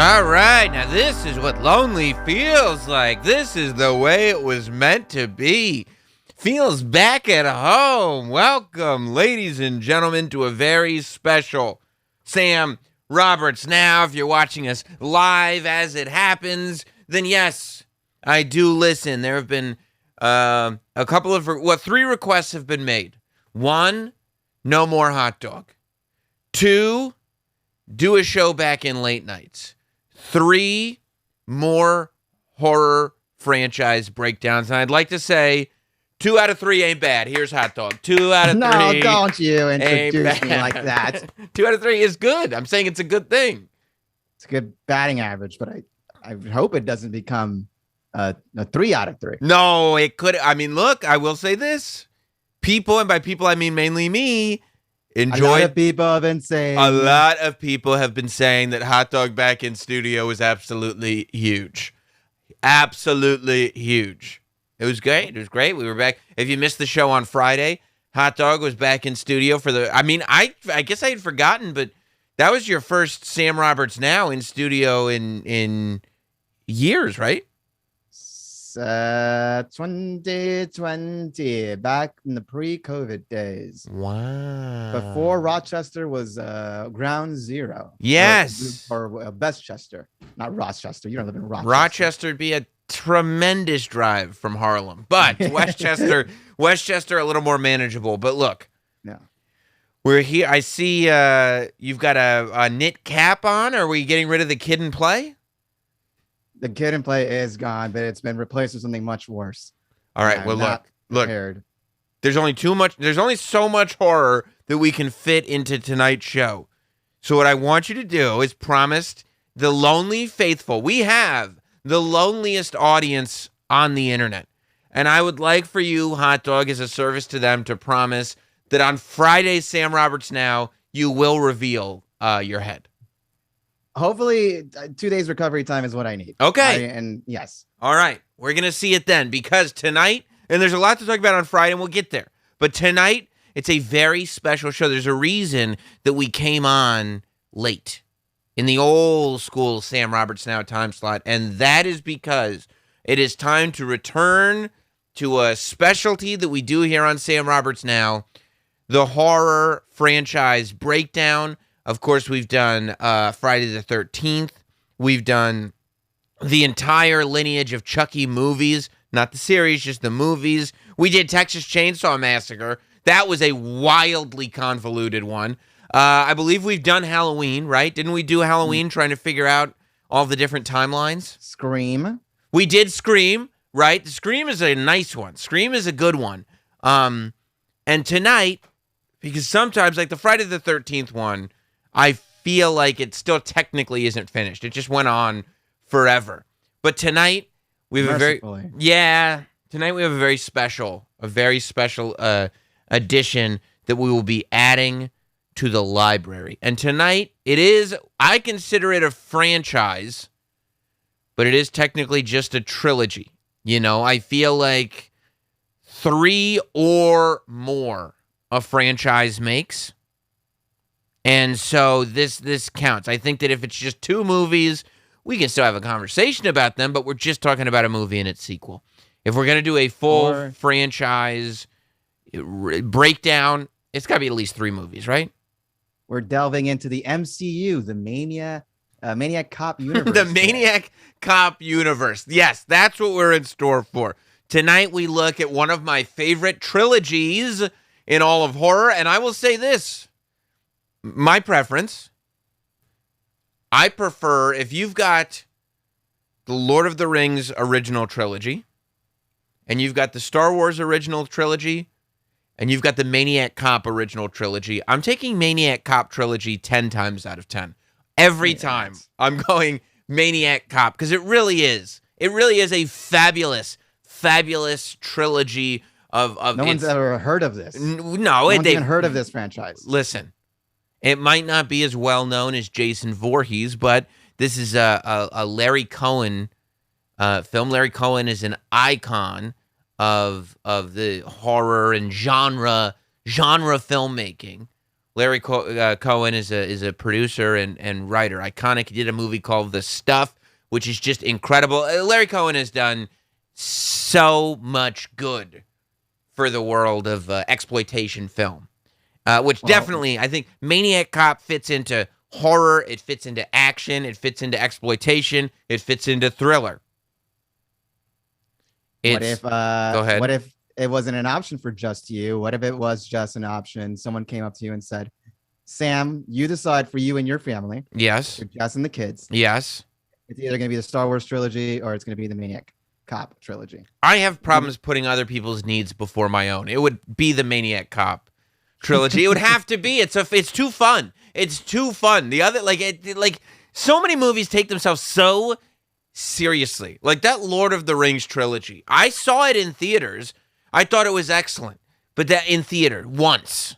All right, now this is what lonely feels like. This is the way it was meant to be. Feels back at home. Welcome, ladies and gentlemen, to a very special Sam Roberts Now. If you're watching us live as it happens, then yes, I do listen. There have been a couple of, three requests have been made. 1, no more hot dog. 2, do a show back in late nights. 3, more horror franchise breakdowns. And I'd like to say 2 out of 3 ain't bad. Here's hot dog. 2 out of 3. No, don't you introduce me like that. 2 out of 3 is good. I'm saying it's a good thing. It's a good batting average, but I hope it doesn't become a 3 out of 3. No, it could. I mean, look, I will say this. People, and by people I mean mainly me, enjoyed. A lot of people have been saying. A lot of people have been saying that Hot Dog back in studio was absolutely huge. Absolutely huge. It was great. It was great. We were back. If you missed the show on Friday, Hot Dog was back in studio for the... I mean, I guess I had forgotten, but that was your first Sam Roberts Now in studio in years, right? 2020, back in the pre-COVID days. Wow. Before Rochester was ground zero. Yes. Or Bestchester. Not Rochester. You don't live in Rochester. Rochester would be a tremendous drive from Harlem. But Westchester a little more manageable. But look. Yeah. We're here. I see you've got a knit cap on. Are we getting rid of the kid and play? The kid and play is gone, but it's been replaced with something much worse. All right. Well, look. Prepared. There's only so much horror that we can fit into tonight's show. So what I want you to do is promise the lonely faithful. We have the loneliest audience on the internet. And I would like for you, Hot Dog, as a service to them, to promise that on Friday, Sam Roberts Now, you will reveal your head. Hopefully 2 days recovery time is what I need. Okay. And yes. All right. We're going to see it then, because tonight, and there's a lot to talk about on Friday, and we'll get there. But tonight, it's a very special show. There's a reason that we came on late in the old school Sam Roberts Now time slot, and that is because it is time to return to a specialty that we do here on Sam Roberts Now, the horror franchise breakdown. Of course, we've done Friday the 13th. We've done the entire lineage of Chucky movies, not the series, just the movies. We did Texas Chainsaw Massacre. That was a wildly convoluted one. I believe we've done Halloween, right? Didn't we do Halloween trying to figure out all the different timelines? Scream. We did Scream, right? Scream is a nice one. Scream is a good one. And tonight, because sometimes, like the Friday the 13th one, I feel like it still technically isn't finished. It just went on forever. But tonight, we have tonight we have a very special addition that we will be adding to the library. And tonight, I consider it a franchise, but it is technically just a trilogy. You know, I feel like 3 or more a franchise makes. And so this counts. I think that if it's just 2 movies, we can still have a conversation about them, but we're just talking about a movie and its sequel. If we're going to do a full franchise breakdown, it's got to be at least 3 movies, right? We're delving into the MCU, the Maniac Cop universe. The Maniac Cop universe. Yes, that's what we're in store for. Tonight we look at one of my favorite trilogies in all of horror, and I will say this. My preference, I prefer, if you've got the Lord of the Rings original trilogy, and you've got the Star Wars original trilogy, and you've got the Maniac Cop original trilogy, I'm taking Maniac Cop trilogy 10 times out of 10. Every time I'm going Maniac Cop, because it really is. It really is a fabulous, fabulous trilogy of no one's ever heard of this. No one's even heard of this franchise. Listen. It might not be as well known as Jason Voorhees, but this is a Larry Cohen film. Larry Cohen is an icon of the horror and genre filmmaking. Larry Cohen is a producer and writer. Iconic. He did a movie called The Stuff, which is just incredible. Larry Cohen has done so much good for the world of exploitation film, which definitely, I think Maniac Cop fits into horror, it fits into action, it fits into exploitation, it fits into thriller. Go ahead. What if it wasn't an option for just you? What if it was just an option? Someone came up to you and said, Sam, you decide for you and your family. Yes. For Jess and the kids. Yes. It's either going to be the Star Wars trilogy or it's going to be the Maniac Cop trilogy. I have problems putting other people's needs before my own. It would be the Maniac Cop trilogy. It would have to be. It's too fun. It's too fun. The other, so many movies take themselves so seriously. Like that Lord of the Rings trilogy. I saw it in theaters. I thought it was excellent. But that in theater once.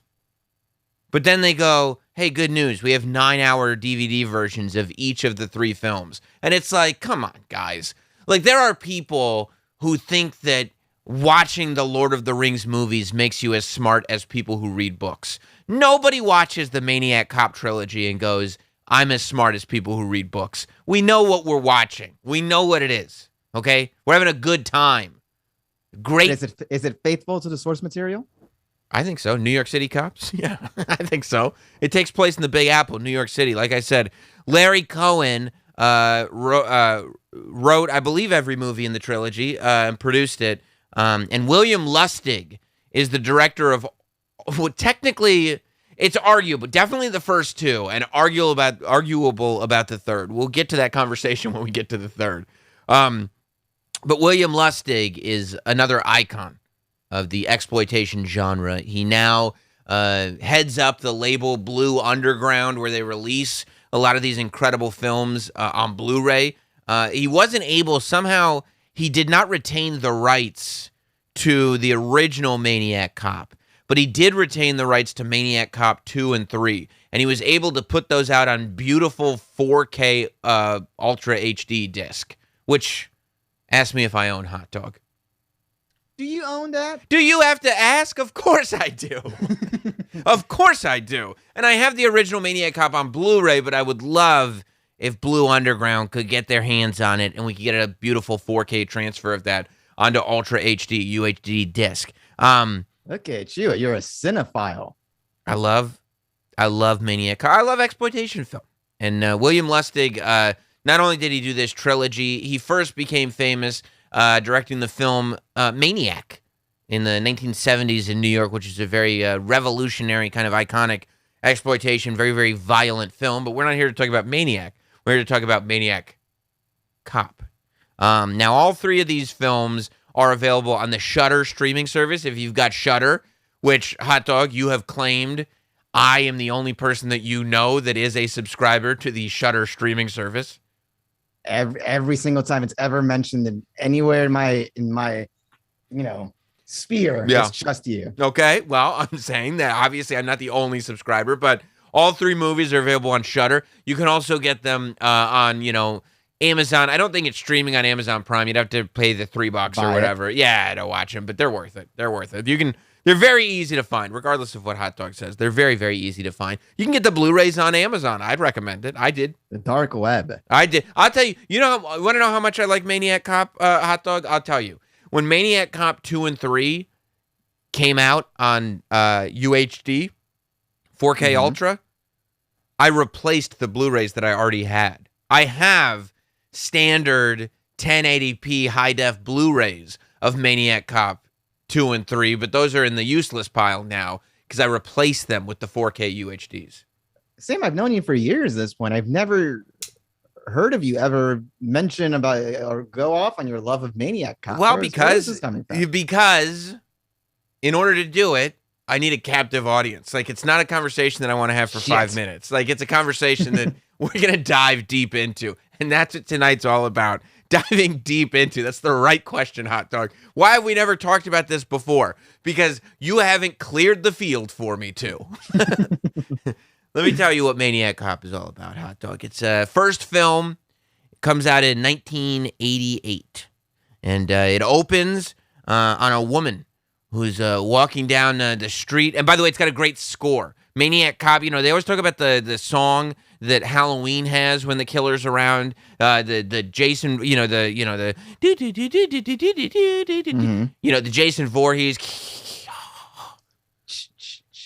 But then they go, hey, good news. We have 9-hour DVD versions of each of the 3 films. And it's like, come on, guys. Like, there are people who think that watching the Lord of the Rings movies makes you as smart as people who read books. Nobody watches the Maniac Cop trilogy and goes, I'm as smart as people who read books. We know what we're watching. We know what it is, okay? We're having a good time. Great. Is it faithful to the source material? I think so. New York City cops? Yeah, I think so. It takes place in the Big Apple, New York City. Like I said, Larry Cohen wrote, I believe, every movie in the trilogy and produced it. And William Lustig is the director of what technically it's arguable, definitely the first 2, and arguable about the third. We'll get to that conversation when we get to the third. But William Lustig is another icon of the exploitation genre. He now heads up the label Blue Underground, where they release a lot of these incredible films on Blu-ray. He wasn't able, somehow, he did not retain the rights to the original Maniac Cop, but he did retain the rights to Maniac Cop 2 and 3, and he was able to put those out on beautiful 4K Ultra HD disc, which, ask me if I own Hot Dog. Do you own that? Do you have to ask? Of course I do. Of course I do. And I have the original Maniac Cop on Blu-ray, but I would love if Blue Underground could get their hands on it and we could get a beautiful 4K transfer of that onto Ultra HD UHD disc. Look at you. You're a cinephile. I love Maniac Cop. I love exploitation film. And William Lustig, not only did he do this trilogy, he first became famous directing the film Maniac in the 1970s in New York, which is a very revolutionary, kind of iconic exploitation, very, very violent film. But we're not here to talk about Maniac. We're here to talk about Maniac Cop. Now, all 3 of these films are available on the Shudder streaming service. If you've got Shudder, which, Hot Dog, you have claimed I am the only person that you know that is a subscriber to the Shudder streaming service. Every single time it's ever mentioned anywhere in my sphere, yeah. It's just you. Okay, well, I'm saying that obviously I'm not the only subscriber, but all 3 movies are available on Shudder. You can also get them on, Amazon. I don't think it's streaming on Amazon Prime. You'd have to pay the $3 or whatever. Yeah, to watch them, but they're worth it. They're worth it. They're very easy to find, regardless of what Hot Dog says. They're very, very easy to find. You can get the Blu-rays on Amazon. I'd recommend it. I did. The dark web. I did. I'll tell you. You want to know how much I like Maniac Cop, Hot Dog? I'll tell you. When Maniac Cop 2 and 3 came out on UHD, 4K Ultra, I replaced the Blu-rays that I already had. I have standard 1080p high-def Blu-rays of Maniac Cop 2 and 3, but those are in the useless pile now because I replaced them with the 4K UHDs. Sam, I've known you for years at this point. I've never heard of you ever mention about or go off on your love of Maniac Cop. Well, because in order to do it, I need a captive audience. Like, it's not a conversation that I want to have for 5 minutes. Like, it's a conversation that we're going to dive deep into. And that's what tonight's all about. Diving deep into. That's the right question, Hot Dog. Why have we never talked about this before? Because you haven't cleared the field for me to. Let me tell you what Maniac Cop is all about, Hot Dog. It's a first film. It comes out in 1988. And it opens on a woman who's walking down the street. And by the way, it's got a great score. Maniac Cop, they always talk about the song that Halloween has when the killer's around. The Jason, the the Jason Voorhees.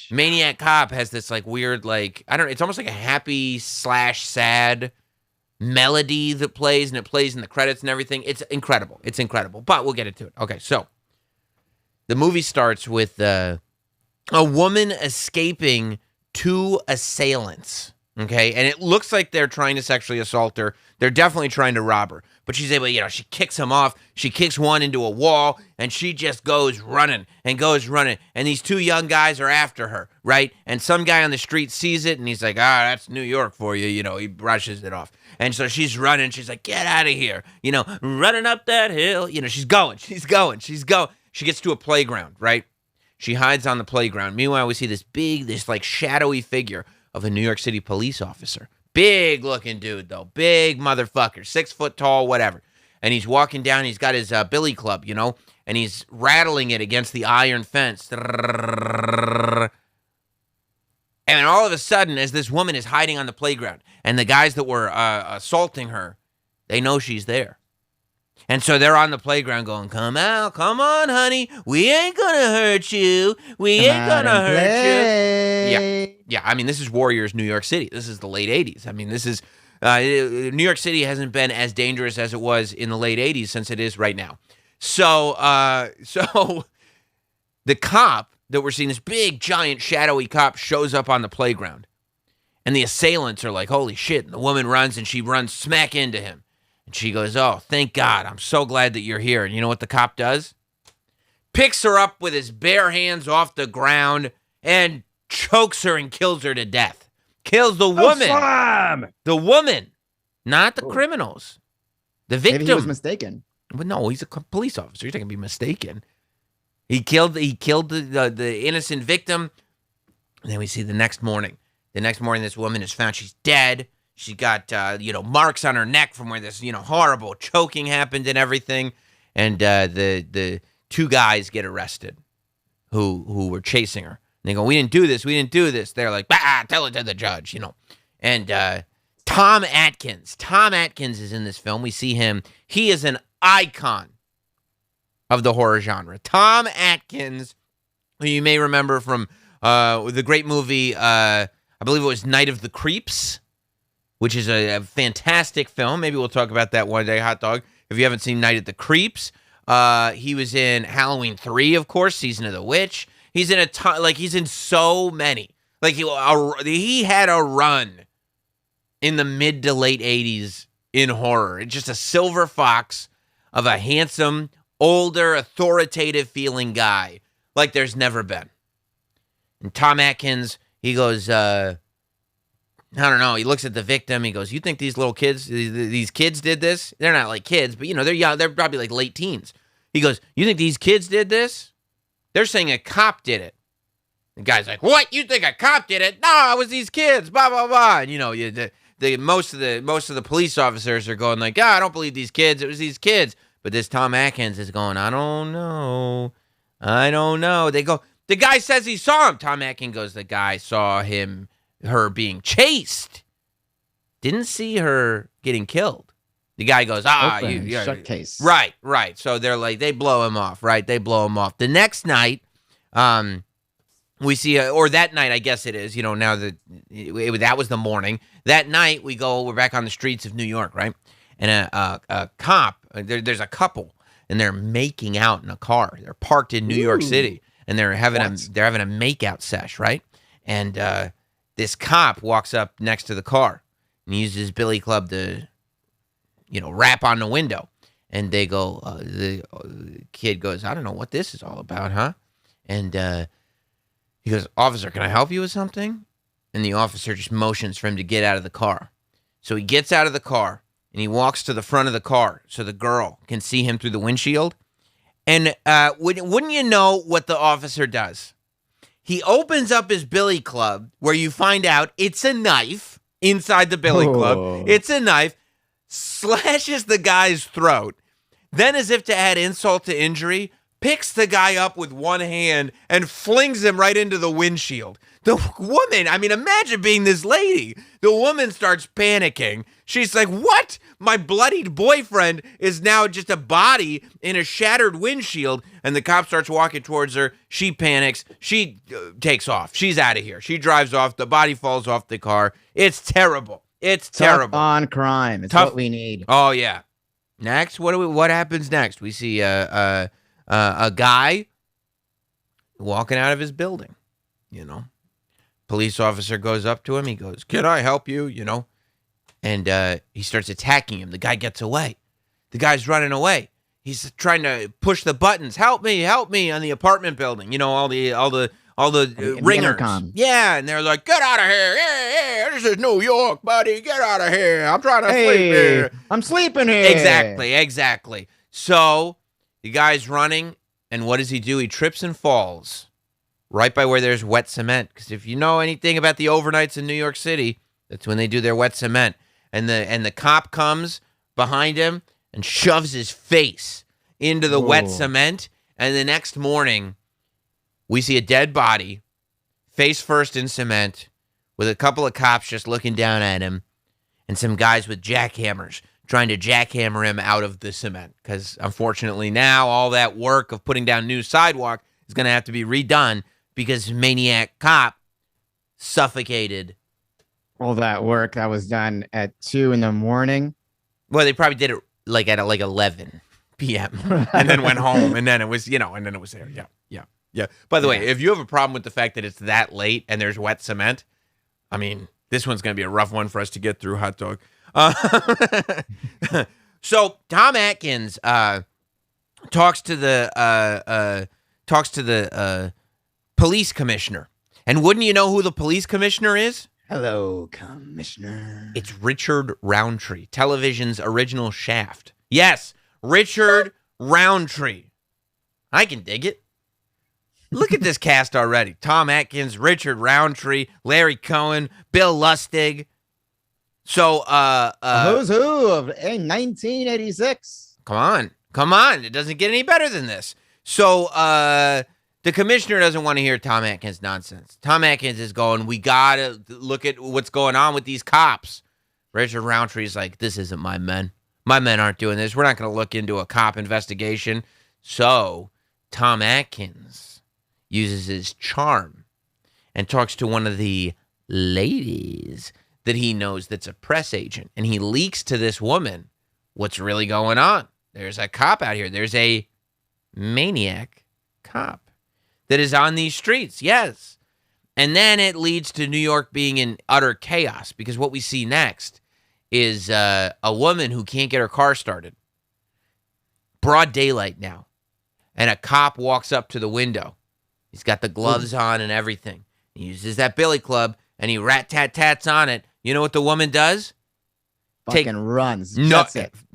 Maniac Cop has this like weird, like, I don't know, it's almost like a happy / sad melody that plays, and it plays in the credits and everything. It's incredible. It's incredible. But we'll get into it. Okay, so the movie starts with a woman escaping 2 assailants. Okay, and it looks like they're trying to sexually assault her. They're definitely trying to rob her. But she's able, she kicks him off. She kicks one into a wall, and she just goes running. And these 2 young guys are after her, right? And some guy on the street sees it, and he's like, that's New York for you. He brushes it off. And so she's running. She's like, get out of here. Running up that hill. She's going. She gets to a playground, right? She hides on the playground. Meanwhile, we see this like shadowy figure of a New York City police officer. Big looking dude, though. Big motherfucker. 6 foot tall, whatever. And he's walking down. He's got his billy club, and he's rattling it against the iron fence. And all of a sudden, as this woman is hiding on the playground, and the guys that were assaulting her, they know she's there. And so they're on the playground going, come out, come on, honey. We ain't going to hurt you. We ain't going to hurt you. Yeah. I mean, this is Warriors, New York City. This is the late 80s. I mean, this is, New York City hasn't been as dangerous as it was in the late 80s since it is right now. So the cop that we're seeing, this big, giant, shadowy cop, shows up on the playground. And the assailants are like, holy shit. And the woman runs, and she runs smack into him. And she goes, oh, thank God. I'm so glad that you're here. And you know what the cop does? Picks her up with his bare hands off the ground and chokes her and kills her to death. Kills the woman. Slam! The woman. Not the criminals. The victim. Maybe he was mistaken. But no, he's a police officer. He's not going to be mistaken. He killed the innocent victim. And then we see the next morning. The next morning, this woman is found. She's dead. She got, marks on her neck from where this, horrible choking happened and everything. And the 2 guys get arrested who were chasing her. And they go, we didn't do this. They're like, tell it to the judge, And Tom Atkins. Tom Atkins is in this film. We see him. He is an icon of the horror genre. Tom Atkins, who you may remember from the great movie, I believe it was Night of the Creeps, which is a fantastic film. Maybe we'll talk about that one day, Hot Dog. If you haven't seen Night at the Creeps, he was in Halloween 3, of course, Season of the Witch. He's in he's in so many. Like he had a run in the mid to late 80s in horror. It's just a silver fox of a handsome, older, authoritative feeling guy like there's never been. And Tom Atkins, he goes, I don't know. He looks at the victim. He goes, you think these little kids, these kids did this? They're not like kids, but, they're young. They're probably like late teens. He goes, you think these kids did this? They're saying a cop did it. The guy's like, what? You think a cop did it? No, it was these kids, blah, blah, blah. And, most of the police officers are going like, I don't believe these kids. It was these kids. But this Tom Atkins is going, I don't know. They go, the guy says he saw him. Tom Atkins goes, the guy saw her being chased. Didn't see her getting killed. The guy goes, shut case. Right. So they're like, they blow him off, right? They blow him off. The next night, we see, or that night, I guess it is, now that that was the morning. That night, we're back on the streets of New York, right? And a cop, there's a couple, and they're making out in a car. They're parked in New York City, and they're having a make-out sesh, right? And this cop walks up next to the car and he uses his billy club to, rap on the window. And they go, the kid goes, I don't know what this is all about, huh? And he goes, officer, can I help you with something? And the officer just motions for him to get out of the car. So he gets out of the car and he walks to the front of the car so the girl can see him through the windshield. And wouldn't you know what the officer does? He opens up his billy club where you find out it's a knife inside the billy club. It's a knife, slashes the guy's throat. Then, as if to add insult to injury, picks the guy up with one hand and flings him right into the windshield. The woman, I mean, imagine being this lady. The woman starts panicking. She's like, what? My bloodied boyfriend is now just a body in a shattered windshield. And the cop starts walking towards her. She panics. She takes off. She's out of here. She drives off. The body falls off the car. It's terrible. It's terrible. Tough on crime. It's what we need. Oh, yeah. Next, what happens next? We see a guy walking out of his building, Police officer goes up to him. He goes, can I help you? And he starts attacking him. The guy gets away. The guy's running away. He's trying to push the buttons. Help me on the apartment building. All the ringers. Yeah, and they're like, get out of here. Yeah, this is New York, buddy. Get out of here. I'm trying to sleep here. I'm sleeping here. Exactly. So the guy's running, and what does he do? He trips and falls right by where there's wet cement. Because if you know anything about the overnights in New York City, that's when they do their wet cement. And the cop comes behind him and shoves his face into the wet cement. And the next morning, we see a dead body, face first in cement, with a couple of cops just looking down at him, and some guys with jackhammers trying to jackhammer him out of the cement. Because unfortunately now, all that work of putting down new sidewalk is going to have to be redone because Maniac Cop suffocated. All that work that was done at 2 a.m. Well, they probably did it at 11 p.m. and then went home, and then it was, and then it was there. Yeah. By the way, if you have a problem with the fact that it's that late and there's wet cement, I mean, this one's going to be a rough one for us to get through, hot dog. So Tom Atkins talks to the police commissioner, and wouldn't you know who the police commissioner is? Hello, Commissioner. It's Richard Roundtree, television's original Shaft. Yes, Richard Roundtree. I can dig it. Look at this cast already. Tom Atkins, Richard Roundtree, Larry Cohen, Bill Lustig. So, who's who of 1986? Come on. It doesn't get any better than this. So, the commissioner doesn't want to hear Tom Atkins nonsense. Tom Atkins is going, we got to look at what's going on with these cops. Richard Roundtree's like, this isn't my men. My men aren't doing this. We're not going to look into a cop investigation. So, Tom Atkins uses his charm and talks to one of the ladies that he knows that's a press agent. And he leaks to this woman what's really going on. There's a cop out here. There's a maniac cop that is on these streets, yes. And then it leads to New York being in utter chaos because what we see next is a woman who can't get her car started. Broad daylight now. And a cop walks up to the window. He's got the gloves on and everything. He uses that billy club and he rat-tat-tats on it. You know what the woman does? Runs. No,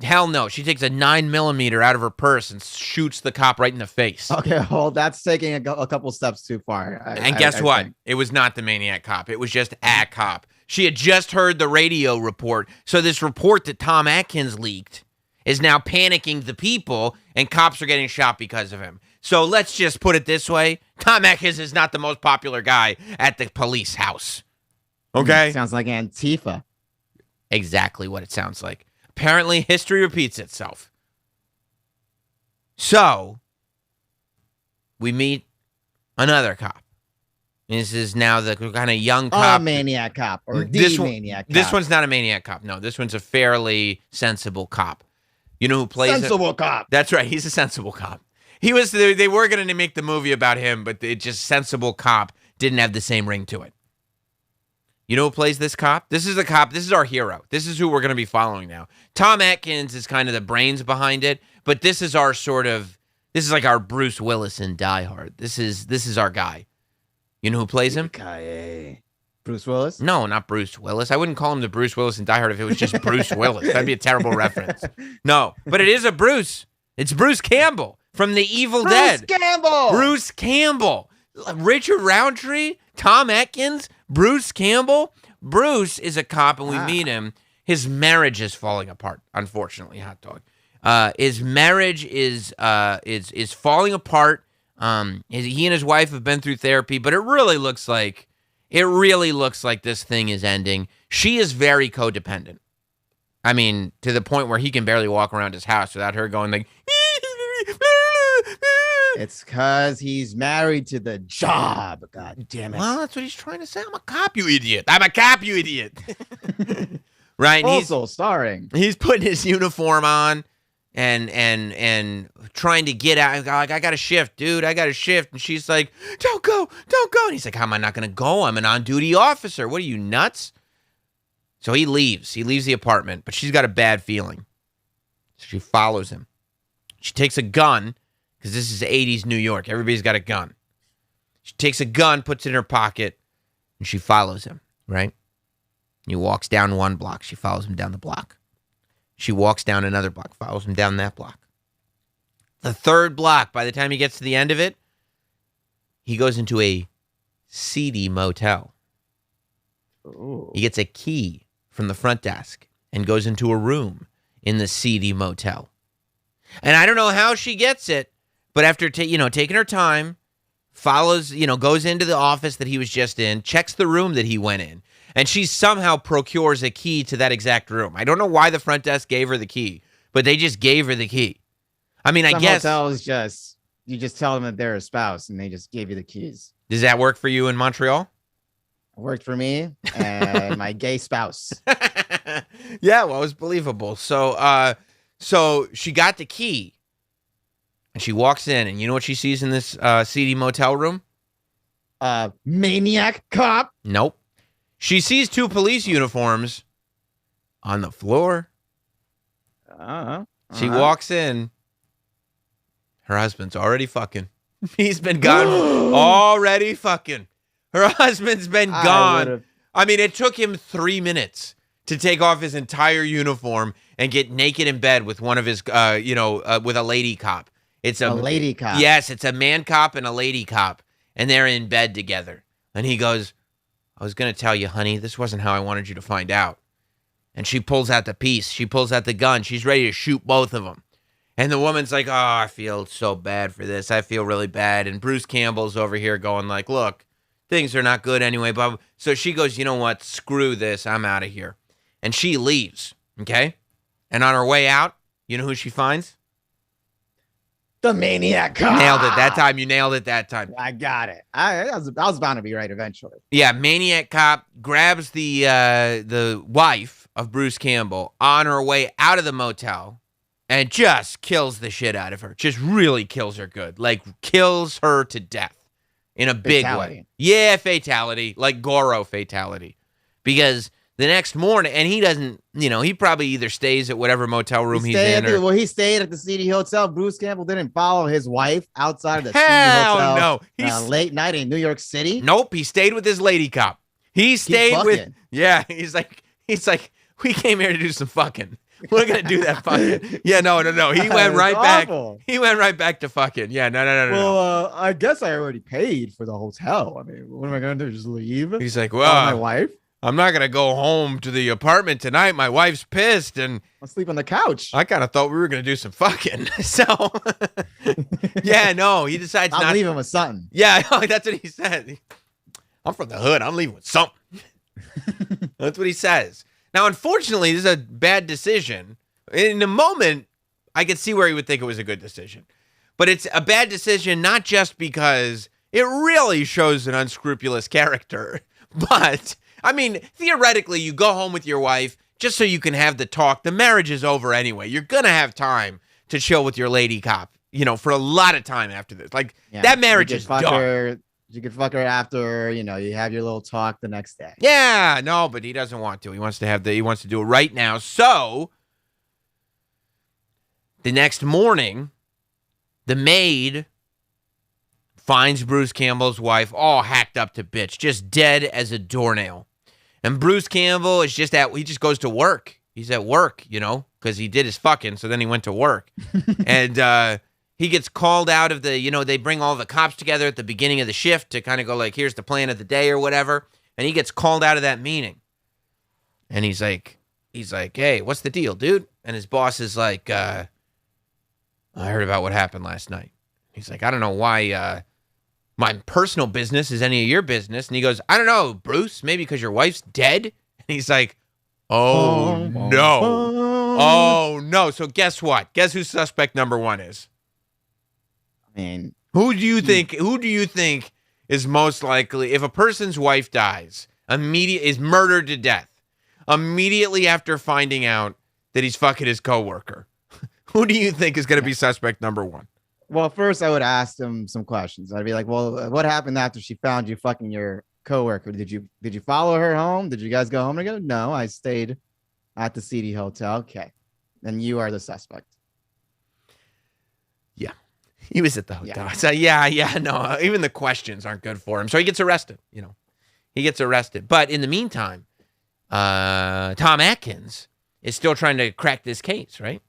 hell no. She takes a 9mm out of her purse and shoots the cop right in the face. Okay, well, that's taking a couple steps too far. And guess what? It was not the Maniac Cop. It was just a cop. She had just heard the radio report. So this report that Tom Atkins leaked is now panicking the people, and cops are getting shot because of him. So let's just put it this way. Tom Atkins is not the most popular guy at the police house. Okay? Sounds like Antifa. Exactly what it sounds like. Apparently, history repeats itself. So, we meet another cop. This is now the kind of young cop. Maniac Cop, or Maniac Cop. This one's not a Maniac Cop. No, this one's a fairly sensible cop. You know who plays Sensible cop. That's right. He's a sensible cop. He was. They were going to make the movie about him, but it just sensible cop didn't have the same ring to it. You know who plays this cop? This is the cop. This is our hero. This is who we're going to be following now. Tom Atkins is kind of the brains behind it, but this is our this is like our Bruce Willis in Die Hard. This is our guy. You know who plays him? Bruce Willis? No, not Bruce Willis. I wouldn't call him the Bruce Willis in Die Hard if it was just Bruce Willis. That'd be a terrible reference. No, but it is a Bruce. It's Bruce Campbell from The Evil Dead. Bruce Campbell. Richard Roundtree, Tom Atkins, Bruce Campbell. Bruce is a cop, and we meet him. His marriage is falling apart, unfortunately, hot dog. His marriage is falling apart. He and his wife have been through therapy, but it really looks like this thing is ending. She is very codependent. I mean, to the point where he can barely walk around his house without her going like. It's because he's married to the job. God damn it. Well, that's what he's trying to say. I'm a cop, you idiot. I'm a cop, you idiot. Right? Also starring. He's putting his uniform on and trying to get out. Like, I got a shift, dude. I got a shift. And she's like, don't go. And he's like, how am I not going to go? I'm an on-duty officer. What are you, nuts? So he leaves. He leaves the apartment, but she's got a bad feeling. So she follows him. She takes a gun, because this is 80s New York. Everybody's got a gun. She takes a gun, puts it in her pocket, and she follows him, right? He walks down one block. She follows him down the block. She walks down another block, follows him down that block. The third block, by the time he gets to the end of it, he goes into a seedy motel. Ooh. He gets a key from the front desk and goes into a room in the seedy motel. And I don't know how she gets it, but after taking her time, follows, goes into the office that he was just in, checks the room that he went in, and she somehow procures a key to that exact room. I don't know why the front desk gave her the key, but they just gave her the key. I mean, I guess hotels you just tell them that they're a spouse and they just gave you the keys. Does that work for you in Montreal? It worked for me and my gay spouse. Yeah, well, it was believable. So she got the key, and she walks in, and you know what she sees in this seedy motel room? Maniac Cop. Nope. She sees two police uniforms on the floor. She walks in. Her husband's already fucking. He's been gone. Already fucking. Her husband's been gone. I mean, it took him 3 minutes to take off his entire uniform and get naked in bed with one of his, with a lady cop. It's a lady cop. Yes, it's a man cop and a lady cop, and they're in bed together. And he goes, I was going to tell you, honey, this wasn't how I wanted you to find out. And she pulls out the piece. She pulls out the gun. She's ready to shoot both of them. And the woman's like, oh, I feel so bad for this. I feel really bad. And Bruce Campbell's over here going like, look, things are not good anyway. But so she goes, you know what? Screw this. I'm out of here. And she leaves, okay? And on her way out, you know who she finds? The Maniac Cop. Nailed it that time. You nailed it that time. I got it. I was bound to be right eventually. Yeah, Maniac Cop grabs the wife of Bruce Campbell on her way out of the motel and just kills the shit out of her. Just really kills her good. Like, kills her to death in a big way. Yeah, fatality. Like Goro fatality. Because the next morning, and he doesn't, he probably either stays at whatever motel room he's in. He stayed at the seedy hotel. Bruce Campbell didn't follow his wife outside of the seedy Hell hotel. no. He's late night in New York City. Nope. He stayed with his lady cop. He stayed with. Yeah. He's like, we came here to do some fucking. We're gonna do that fucking. Yeah. No. He went right back. He went right back to fucking. Yeah. No. Well, I guess I already paid for the hotel. I mean, what am I gonna do? Just leave? He's like, well, my wife. I'm not going to go home to the apartment tonight. My wife's pissed, and I'll sleep on the couch. I kind of thought we were going to do some fucking. So, yeah, no, he decides not. I'm leaving with something. Yeah, that's what he said. I'm from the hood. I'm leaving with something. That's what he says. Now, unfortunately, this is a bad decision. In the moment, I could see where he would think it was a good decision. But it's a bad decision not just because it really shows an unscrupulous character, but... I mean, theoretically, you go home with your wife just so you can have the talk. The marriage is over anyway. You're going to have time to chill with your lady cop, for a lot of time after this. Like, that marriage is done. You could fuck her after, you have your little talk the next day. Yeah, no, but he doesn't want to. He wants to do it right now. So, the next morning, the maid finds Bruce Campbell's wife all hacked up to bitch, just dead as a doornail. And Bruce Campbell is he just goes to work. He's at work, because he did his fucking, so then he went to work. And he gets called out of the, they bring all the cops together at the beginning of the shift to kind of go like, here's the plan of the day or whatever. And he gets called out of that meeting. And he's like, hey, what's the deal, dude? And his boss is like, I heard about what happened last night. He's like, I don't know why my personal business is any of your business. And he goes, I don't know, Bruce, maybe because your wife's dead. And he's like, oh, no. Oh, no. So guess what? Guess who suspect number one is? I mean, Who do you think is most likely, if a person's wife dies, is murdered to death, immediately after finding out that he's fucking his coworker? Who do you think is going to be suspect number one? Well, first I would ask him some questions. I'd be like, well, what happened after she found you fucking your coworker? Did you follow her home? Did you guys go home together? No, I stayed at the CD hotel. Okay. Then you are the suspect. Yeah. He was at the hotel. So no, even the questions aren't good for him. So he gets arrested, He gets arrested. But in the meantime, Tom Atkins is still trying to crack this case, right?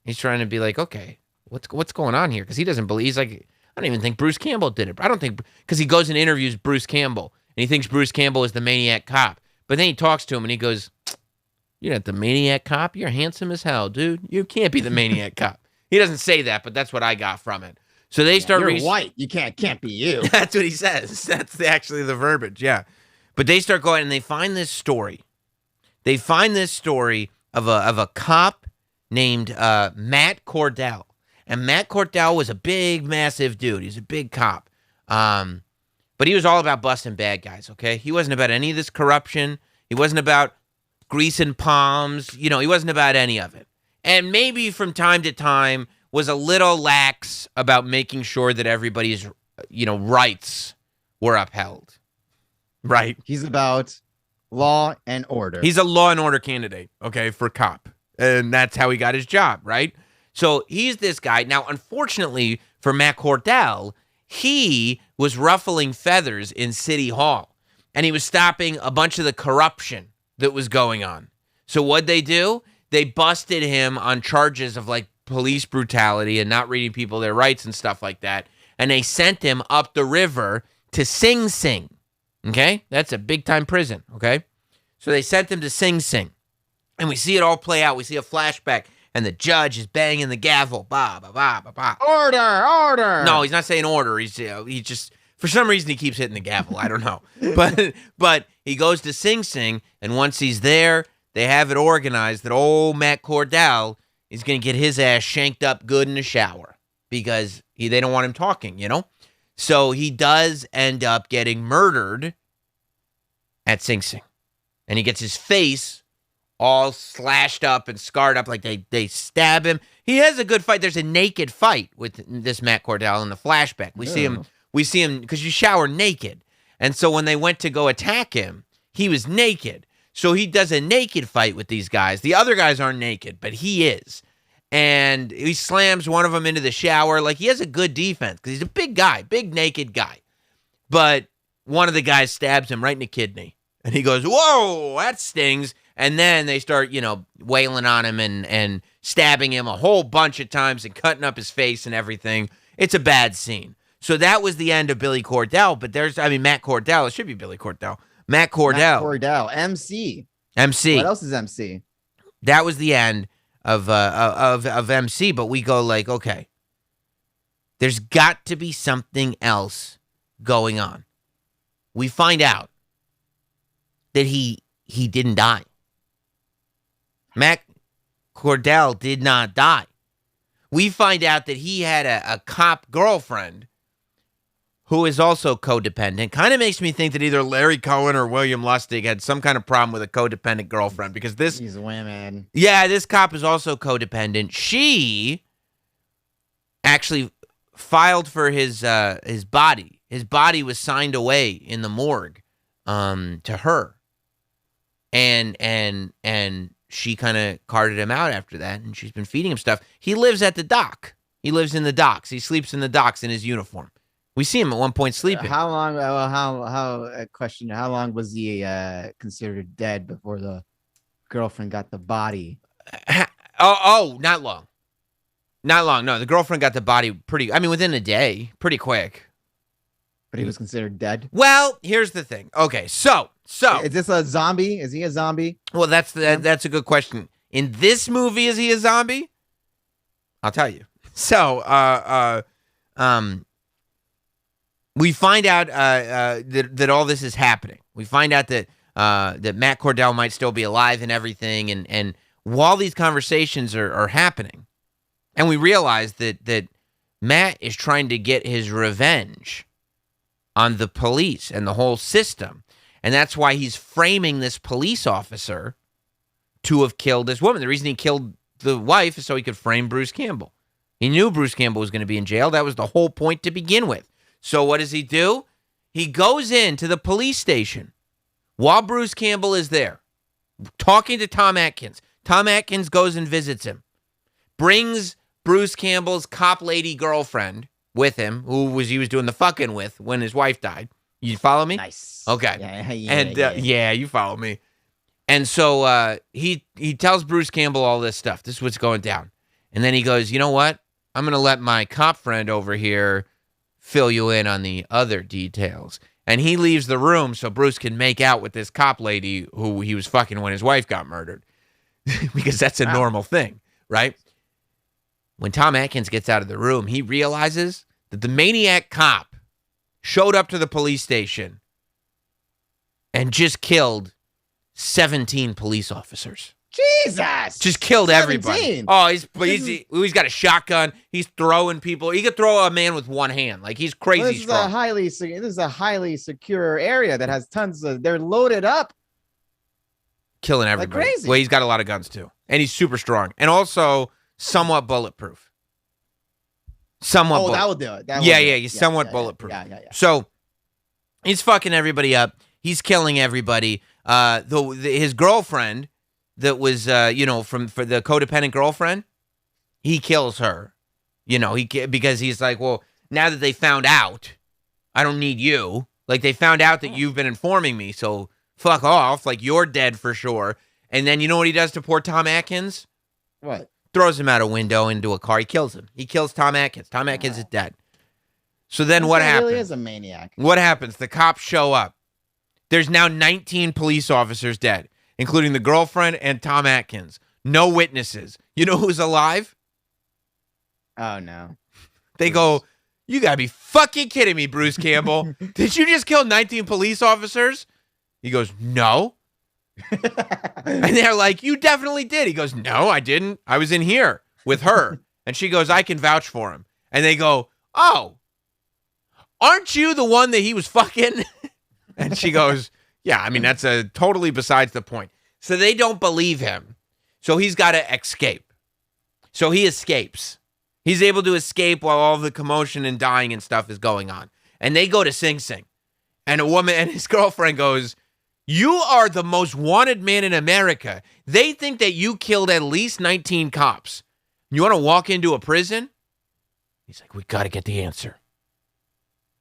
He's trying to be like, okay, what's going on here? Because he doesn't believe. He's like, I don't even think Bruce Campbell did it. I don't think, because he goes and interviews Bruce Campbell, and he thinks Bruce Campbell is the Maniac Cop. But then he talks to him, and he goes, you're not the Maniac Cop. You're handsome as hell, dude. You can't be the Maniac Cop. He doesn't say that, but that's what I got from it. So they start. You're white. You can't be you. That's what he says. That's actually the verbiage. Yeah, but they start going and they find this story. They find this story of a cop named Matt Cordell, and Matt Cordell was a big, massive dude. He's a big cop, but he was all about busting bad guys. Okay, he wasn't about any of this corruption. He wasn't about greasing palms. He wasn't about any of it. And maybe from time to time was a little lax about making sure that everybody's, rights were upheld. Right? He's about law and order. He's a law and order candidate, okay, for cop. And that's how he got his job, right? So he's this guy. Now, unfortunately for Matt Cordell, he was ruffling feathers in City Hall. And he was stopping a bunch of the corruption that was going on. So what'd they do? They busted him on charges of, police brutality and not reading people their rights and stuff like that. And they sent him up the river to Sing Sing. Okay? That's a big-time prison, okay? So they sent him to Sing Sing. And we see it all play out. We see a flashback, and the judge is banging the gavel. Ba, ba, ba, ba, ba. Order! No, he's not saying order. He just, for some reason, he keeps hitting the gavel. I don't know. But he goes to Sing Sing, and once he's there, they have it organized that old Matt Cordell is going to get his ass shanked up good in the shower because they don't want him talking, So he does end up getting murdered at Sing Sing. And he gets his face all slashed up and scarred up like they stab him. He has a good fight. There's a naked fight with this Matt Cordell in the flashback. We see him because you shower naked. And so when they went to go attack him, he was naked. So he does a naked fight with these guys. The other guys aren't naked, but he is. And he slams one of them into the shower. He has a good defense because he's a big guy, big naked guy. But one of the guys stabs him right in the kidney. And he goes, whoa, that stings. And then they start, wailing on him and stabbing him a whole bunch of times and cutting up his face and everything. It's a bad scene. So that was the end of Billy Cordell. But Matt Cordell. It should be Billy Cordell. Matt Cordell. MC. What else is MC? That was the end of MC, but we go okay, there's got to be something else going on. We find out that he didn't die. Matt Cordell did not die. We find out that he had a cop girlfriend who is also codependent. Kind of makes me think that either Larry Cohen or William Lustig had some kind of problem with a codependent girlfriend because these women. Yeah, this cop is also codependent. She actually filed for his body. His body was signed away in the morgue to her. And she kind of carted him out after that, and she's been feeding him stuff. He lives at the dock. He lives in the docks. He sleeps in the docks in his uniform. We see him at one point sleeping. How long? How question? How long was he considered dead before the girlfriend got the body? Not long. Not long. No, the girlfriend got the body within a day, pretty quick. But he was considered dead. Well, here's the thing. Okay, so is this a zombie? Is he a zombie? Well, that's a good question. In this movie, is he a zombie? I'll tell you. So, we find out that all this is happening. We find out that Matt Cordell might still be alive and everything, and while these conversations are happening, and we realize that Matt is trying to get his revenge on the police and the whole system, and that's why he's framing this police officer to have killed this woman. The reason he killed the wife is so he could frame Bruce Campbell. He knew Bruce Campbell was going to be in jail. That was the whole point to begin with. So what does he do? He goes into the police station while Bruce Campbell is there, talking to Tom Atkins. Tom Atkins goes and visits him, brings Bruce Campbell's cop lady girlfriend with him, who he was doing the fucking with when his wife died. You follow me? Nice. Okay. Yeah, you follow me. And so he tells Bruce Campbell all this stuff. This is what's going down. And then he goes, you know what? I'm going to let my cop friend over here fill you in on the other details. And he leaves the room so Bruce can make out with this cop lady who he was fucking when his wife got murdered. Because that's a normal thing, right? When Tom Atkins gets out of the room, he realizes that the Maniac Cop showed up to the police station and just killed 17 police officers. Jesus! Just killed 17. everybody. Oh, he's got a shotgun. He's throwing people. He could throw a man with one hand. Like, he's crazy This strong. this is a highly secure area that has tons of. They're loaded up. Killing everybody. Like crazy. Well, he's got a lot of guns too, and he's super strong, and also somewhat bulletproof. That will do it. He's somewhat bulletproof. Yeah. So he's fucking everybody up. He's killing everybody. His girlfriend that was, for the codependent girlfriend, he kills her. Because he's like, well, now that they found out, I don't need you. Like, they found out that you've been informing me, so fuck off. Like, you're dead for sure. And then you know what he does to poor Tom Atkins? What? Throws him out a window into a car. He kills him. He kills Tom Atkins. Tom Atkins is dead. So then what happens? He really is a maniac. What happens? The cops show up. There's now 19 police officers dead, including the girlfriend and Tom Atkins. No witnesses. You know who's alive? Oh, no. They go, you gotta be fucking kidding me, Bruce Campbell. Did you just kill 19 police officers? He goes, no. And they're like, you definitely did. He goes, no, I didn't. I was in here with her. And she goes, I can vouch for him. And they go, oh, aren't you the one that he was fucking? And she goes, yeah, I mean, that's totally besides the point. So they don't believe him. So he's got to escape. So he escapes. He's able to escape while all the commotion and dying and stuff is going on. And they go to Sing Sing. And a woman and his girlfriend goes, you are the most wanted man in America. They think that you killed at least 19 cops. You want to walk into a prison? He's like, we got to get the answer.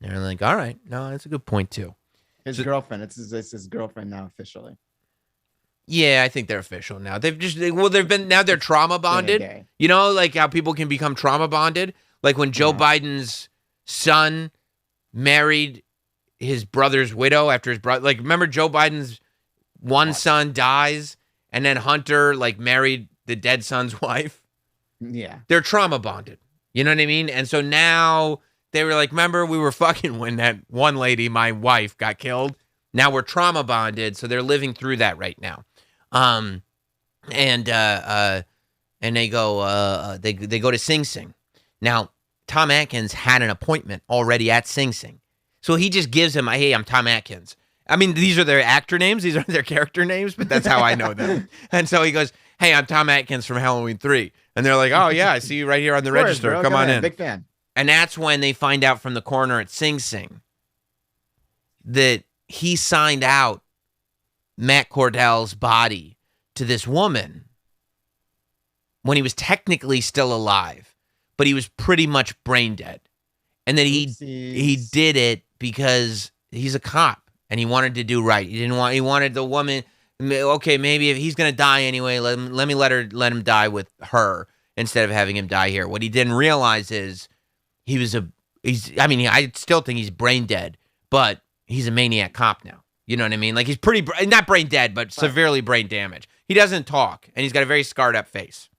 And they're like, all right. No, that's a good point, too. His girlfriend. It's his girlfriend now officially. Yeah, I think they're they're trauma bonded. You know, like how people can become trauma bonded. Like when Joe Biden's son married his brother's widow after his brother. Like, remember Joe Biden's one son dies and then Hunter married the dead son's wife. Yeah, they're trauma bonded. You know what I mean? And so now they were like, remember we were fucking when that one lady, my wife, got killed. Now we're trauma bonded, so they're living through that right now. And they go to Sing Sing. Now Tom Atkins had an appointment already at Sing Sing, so he just gives him, hey, I'm Tom Atkins. I mean, these are their actor names, these aren't their character names, but that's how I know them. And so he goes, hey, I'm Tom Atkins from Halloween 3, and they're like, oh yeah, I see you right here on the register. Bro. Come on in, big fan. And that's when they find out from the coroner at Sing Sing that he signed out Matt Cordell's body to this woman when he was technically still alive, but he was pretty much brain dead. And that he did it because he's a cop and he wanted to do right. He wanted the woman, okay, maybe if he's going to die anyway, let him die with her instead of having him die here. What he didn't realize is I still think he's brain dead, but he's a maniac cop now. You know what I mean? Like, he's not brain dead, but severely brain damaged. He doesn't talk, and he's got a very scarred up face.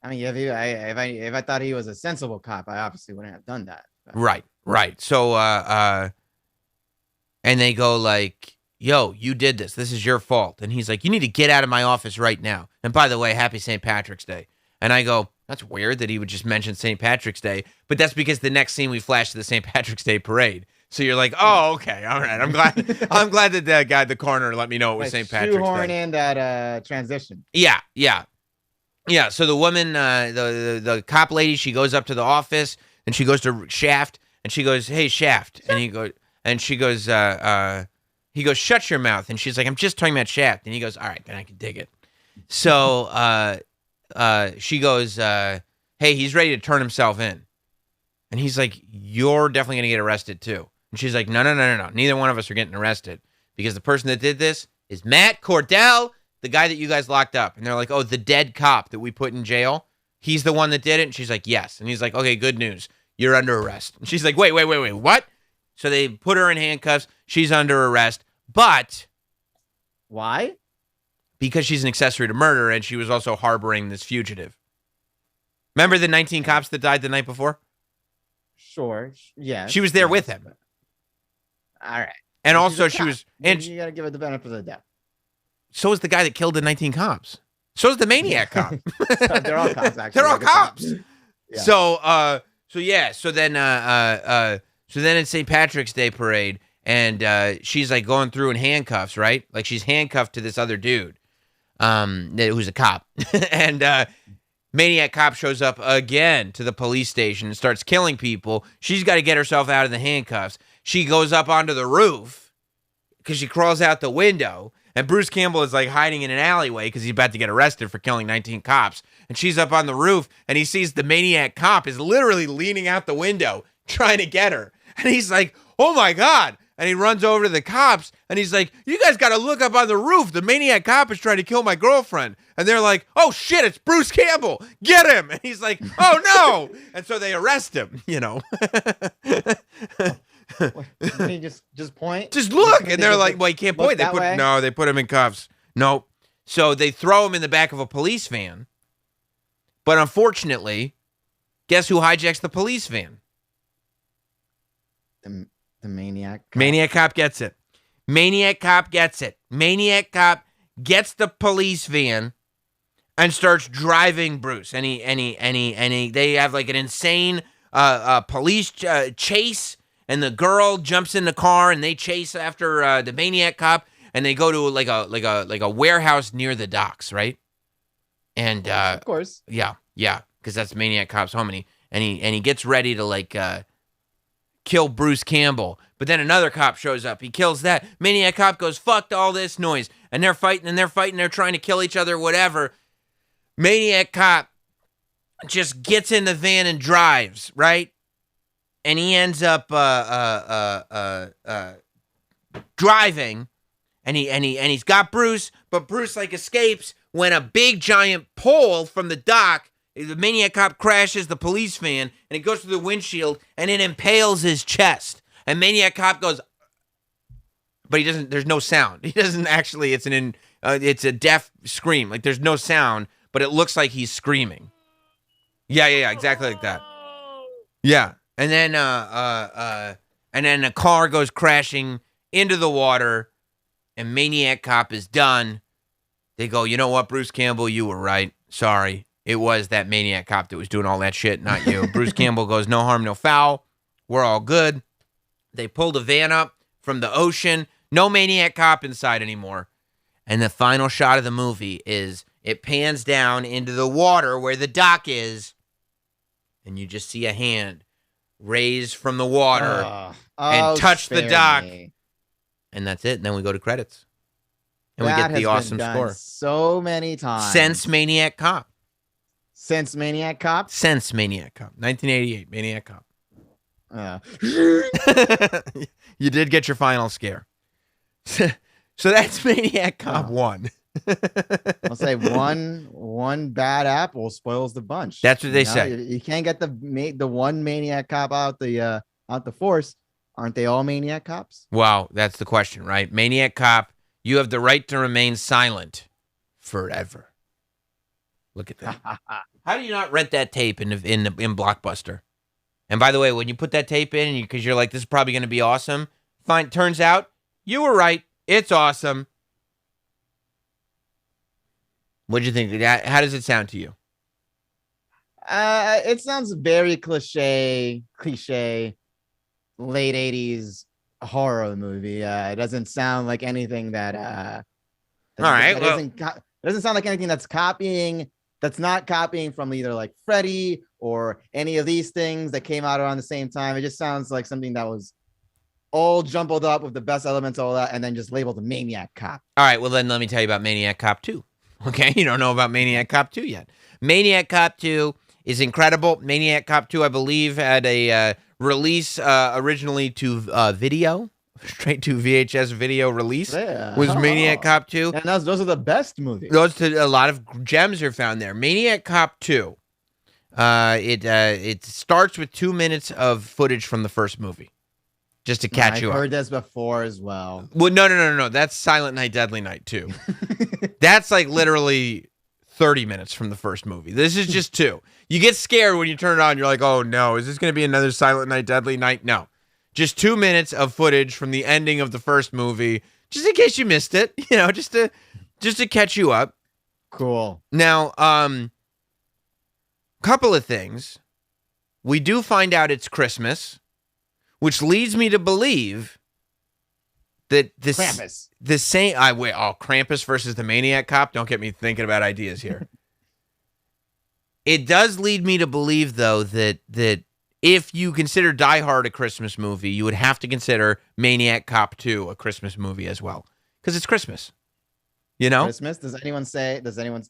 I mean, if I thought he was a sensible cop, I obviously wouldn't have done that. But. Right. So, and they go like, yo, you did this. This is your fault. And he's like, you need to get out of my office right now. And by the way, happy St. Patrick's Day. And I go, that's weird that he would just mention St. Patrick's Day. But that's because the next scene we flash to the St. Patrick's Day parade. So you're like, oh, okay. All right. I'm glad that that guy at the corner let me know it was St. Patrick's Day. Shoehorn in that transition. Yeah. So the woman, the cop lady, she goes up to the office and she goes to Shaft and she goes, hey, Shaft. And she goes, he goes, shut your mouth. And she's like, I'm just talking about Shaft. And he goes, all right, then I can dig it. So she goes, hey, he's ready to turn himself in. And he's like, you're definitely going to get arrested too. And she's like, no. Neither one of us are getting arrested because the person that did this is Matt Cordell, the guy that you guys locked up. And they're like, oh, the dead cop that we put in jail. He's the one that did it. And she's like, yes. And he's like, okay, good news. You're under arrest. And she's like, wait, what? So they put her in handcuffs. She's under arrest. But why? Because she's an accessory to murder and she was also harboring this fugitive. Remember the 19 cops that died the night before? Sure. Yeah. She was there with him. All right. And also she was... And you got to give it the benefit of the doubt. So is the guy that killed the 19 cops. So is the Maniac Cop. They're all cops, actually. They're all cops. Yeah. So then it's St. Patrick's Day parade, and she's like going through in handcuffs, right? Like she's handcuffed to this other dude, who's a cop. And Maniac Cop shows up again to the police station and starts killing people. She's got to get herself out of the handcuffs. She goes up onto the roof because she crawls out the window. And Bruce Campbell is like hiding in an alleyway because he's about to get arrested for killing 19 cops. And she's up on the roof and he sees the Maniac Cop is literally leaning out the window trying to get her. And he's like, oh my God. And he runs over to the cops and he's like, you guys got to look up on the roof. The Maniac Cop is trying to kill my girlfriend. And they're like, oh shit, it's Bruce Campbell. Get him. And he's like, oh no. And so they arrest him, you know. Can you just point? Just look. And they're like, well, you can't point. They put him in cuffs. Nope. So they throw him in the back of a police van. But unfortunately, guess who hijacks the police van? The Maniac Cop. Maniac Cop gets it. Maniac Cop gets it. Maniac Cop gets the police van and starts driving Bruce. And they have like an insane police chase. And the girl jumps in the car and they chase after the Maniac Cop and they go to like a warehouse near the docks, right? And of course. Yeah, because that's Maniac Cop's home and he gets ready to like kill Bruce Campbell. But then another cop shows up. He kills that. Maniac Cop goes, fuck all this noise. And they're fighting, they're trying to kill each other, whatever. Maniac Cop just gets in the van and drives, right? And he ends up driving, and he's got Bruce, but Bruce like escapes when a big giant pole from the dock, the Maniac Cop crashes the police van, and it goes through the windshield, and it impales his chest. And Maniac Cop goes, but he doesn't. There's no sound. He doesn't actually. It's a deaf scream. Like there's no sound, but it looks like he's screaming. Yeah, exactly like that. Yeah. And then a car goes crashing into the water, and Maniac Cop is done. They go, you know what, Bruce Campbell, you were right. Sorry. It was that Maniac Cop that was doing all that shit, not you. Bruce Campbell goes, no harm, no foul. We're all good. They pull the van up from the ocean. No Maniac Cop inside anymore. And the final shot of the movie is it pans down into the water where the dock is, and you just see a hand raise from the water and touch the dock. And that's it. And then we go to credits. And we get the awesome score. So many times. Since Maniac Cop. Since Maniac Cop? Since Maniac Cop. 1988, Maniac Cop. You did get your final scare. So that's Maniac Cop 1. I'll say one bad apple spoils the bunch. That's what they say. You can't get the one Maniac Cop out the force. Aren't they all Maniac Cops? Wow, that's the question, right? Maniac Cop, you have the right to remain silent forever. Look at that. How do you not rent that tape in Blockbuster? And by the way, when you put that tape in, because you're like, this is probably going to be awesome, turns out you were right. It's awesome. What'd you think? How does it sound to you? It sounds very cliche, late 80s horror movie. It doesn't sound like anything that all right. It doesn't sound like anything that's not copying from either like Freddy or any of these things that came out around the same time. It just sounds like something that was all jumbled up with the best elements, all that, and then just labeled a Maniac Cop. All right, well then let me tell you about Maniac Cop2. Okay, you don't know about Maniac Cop2 yet. Maniac Cop2 is incredible. Maniac Cop2, I believe, had a release originally to video, straight to VHS video release. Yeah. Was Maniac Cop2. And those are the best movies. A lot of gems are found there. Maniac Cop2, it starts with 2 minutes of footage from the first movie, just to catch you up. I've heard this before as well. Well, no. That's Silent Night, Deadly Night 2. That's like literally 30 minutes from the first movie. This is just 2. You get scared when you turn it on. You're like, oh no, is this going to be another Silent Night, Deadly Night? No. Just 2 minutes of footage from the ending of the first movie, just in case you missed it, just to catch you up. Cool. Now, couple of things. We do find out it's Christmas, which leads me to believe that Krampus. the same. Krampus versus the Maniac Cop. Don't get me thinking about ideas here. It does lead me to believe, though, that if you consider Die Hard a Christmas movie, you would have to consider Maniac Cop 2 a Christmas movie as well, because it's Christmas. Christmas?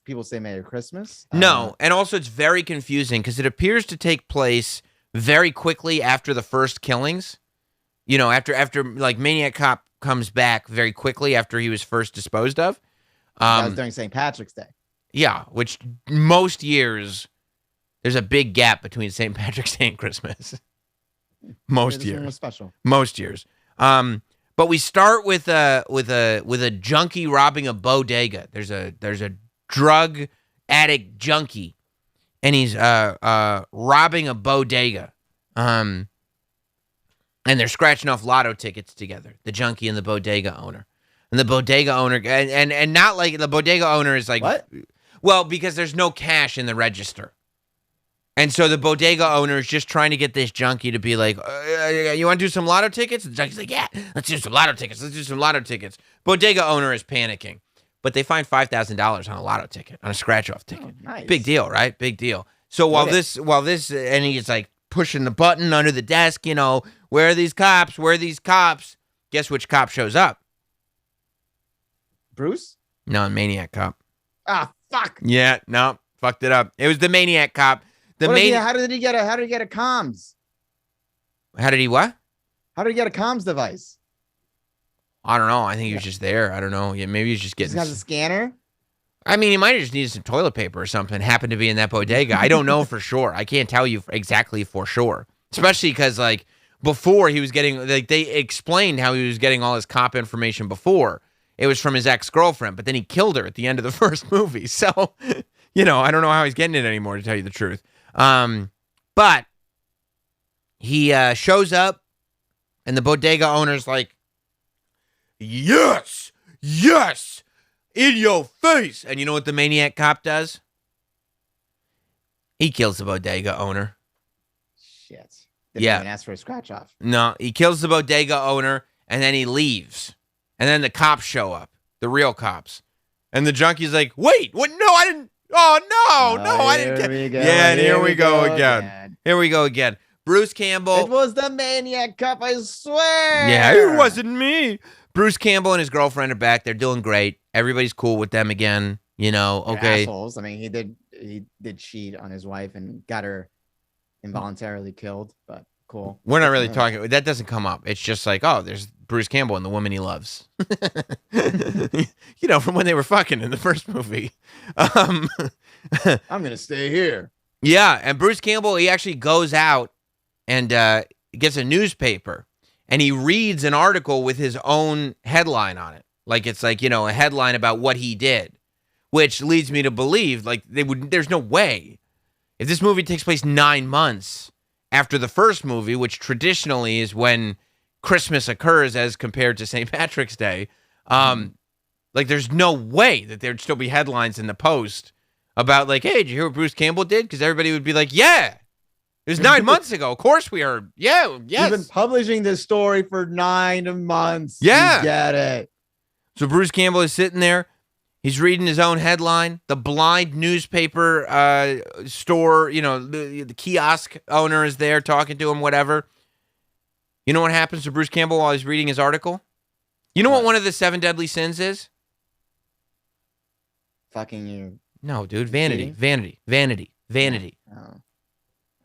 People say Merry Christmas? No, and also it's very confusing because it appears to take place very quickly after the first killings. After like Maniac Cop comes back very quickly after he was first disposed of. That was during St. Patrick's Day. Yeah, which most years there's a big gap between St. Patrick's Day and Christmas. Most years was special. Most years. But we start with a junkie robbing a bodega. There's a drug addict junkie, and he's robbing a bodega. And they're scratching off lotto tickets together, the junkie and the bodega owner. And the bodega owner, and not like the bodega owner is like, what? Well, because there's no cash in the register. And so the bodega owner is just trying to get this junkie to be like, you want to do some lotto tickets? And the junkie's like, yeah, let's do some lotto tickets. Bodega owner is panicking. But they find $5,000 on a lotto ticket, on a scratch-off ticket. Oh, nice. Big deal, right? Big deal. So while this, and he's like pushing the button under the desk, where are these cops? Where are these cops? Guess which cop shows up? Bruce? No, Maniac Cop. Ah, fuck. Yeah, no, fucked it up. It was the Maniac Cop. How did he get a comms? How did he what? How did he get a comms device? I don't know. I think he was just there. I don't know. Yeah, maybe he's just getting. He's got a scanner. I mean, he might have just needed some toilet paper or something. Happened to be in that bodega. I don't know for sure. I can't tell you exactly for sure. Especially because like before he was getting like they explained how he was getting all his cop information before. It was from his ex-girlfriend, but then he killed her at the end of the first movie. So, I don't know how he's getting it anymore, to tell you the truth. But he shows up, and the bodega owner's like, yes, in your face. And you know what the Maniac Cop does? He kills the bodega owner. Shit. Didn't even ask for a scratch off. No, he kills the bodega owner, and then he leaves. And then the cops show up, the real cops. And the junkie's like, wait, what? No, I didn't. Oh, no, I didn't. Yeah, and here we go again. Here we go again. Bruce Campbell. It was the Maniac Cop, I swear. Yeah, it wasn't me. Bruce Campbell and his girlfriend are back. They're doing great. Everybody's cool with them again. Okay. Assholes. I mean, he did cheat on his wife and got her involuntarily killed, but cool. We're not really talking. That doesn't come up. It's just like, oh, there's Bruce Campbell and the woman he loves. From when they were fucking in the first movie. I'm going to stay here. Yeah, and Bruce Campbell, he actually goes out and gets a newspaper, and he reads an article with his own headline on it. Like, it's like, a headline about what he did, which leads me to believe, like, there's no way If this movie takes place 9 months after the first movie, which traditionally is when Christmas occurs as compared to St. Patrick's Day, like there's no way that there'd still be headlines in the Post about like, hey, did you hear what Bruce Campbell did? Because everybody would be like, yeah, it was 9 months ago. Of course we heard. Yeah, yes. You've been publishing this story for 9 months. Yeah. You get it. So Bruce Campbell is sitting there. He's reading his own headline. The blind newspaper store, the kiosk owner is there talking to him, whatever. You know what happens to Bruce Campbell while he's reading his article? You know what one of the 7 deadly sins is? Fucking you. No, dude. Vanity. Oh.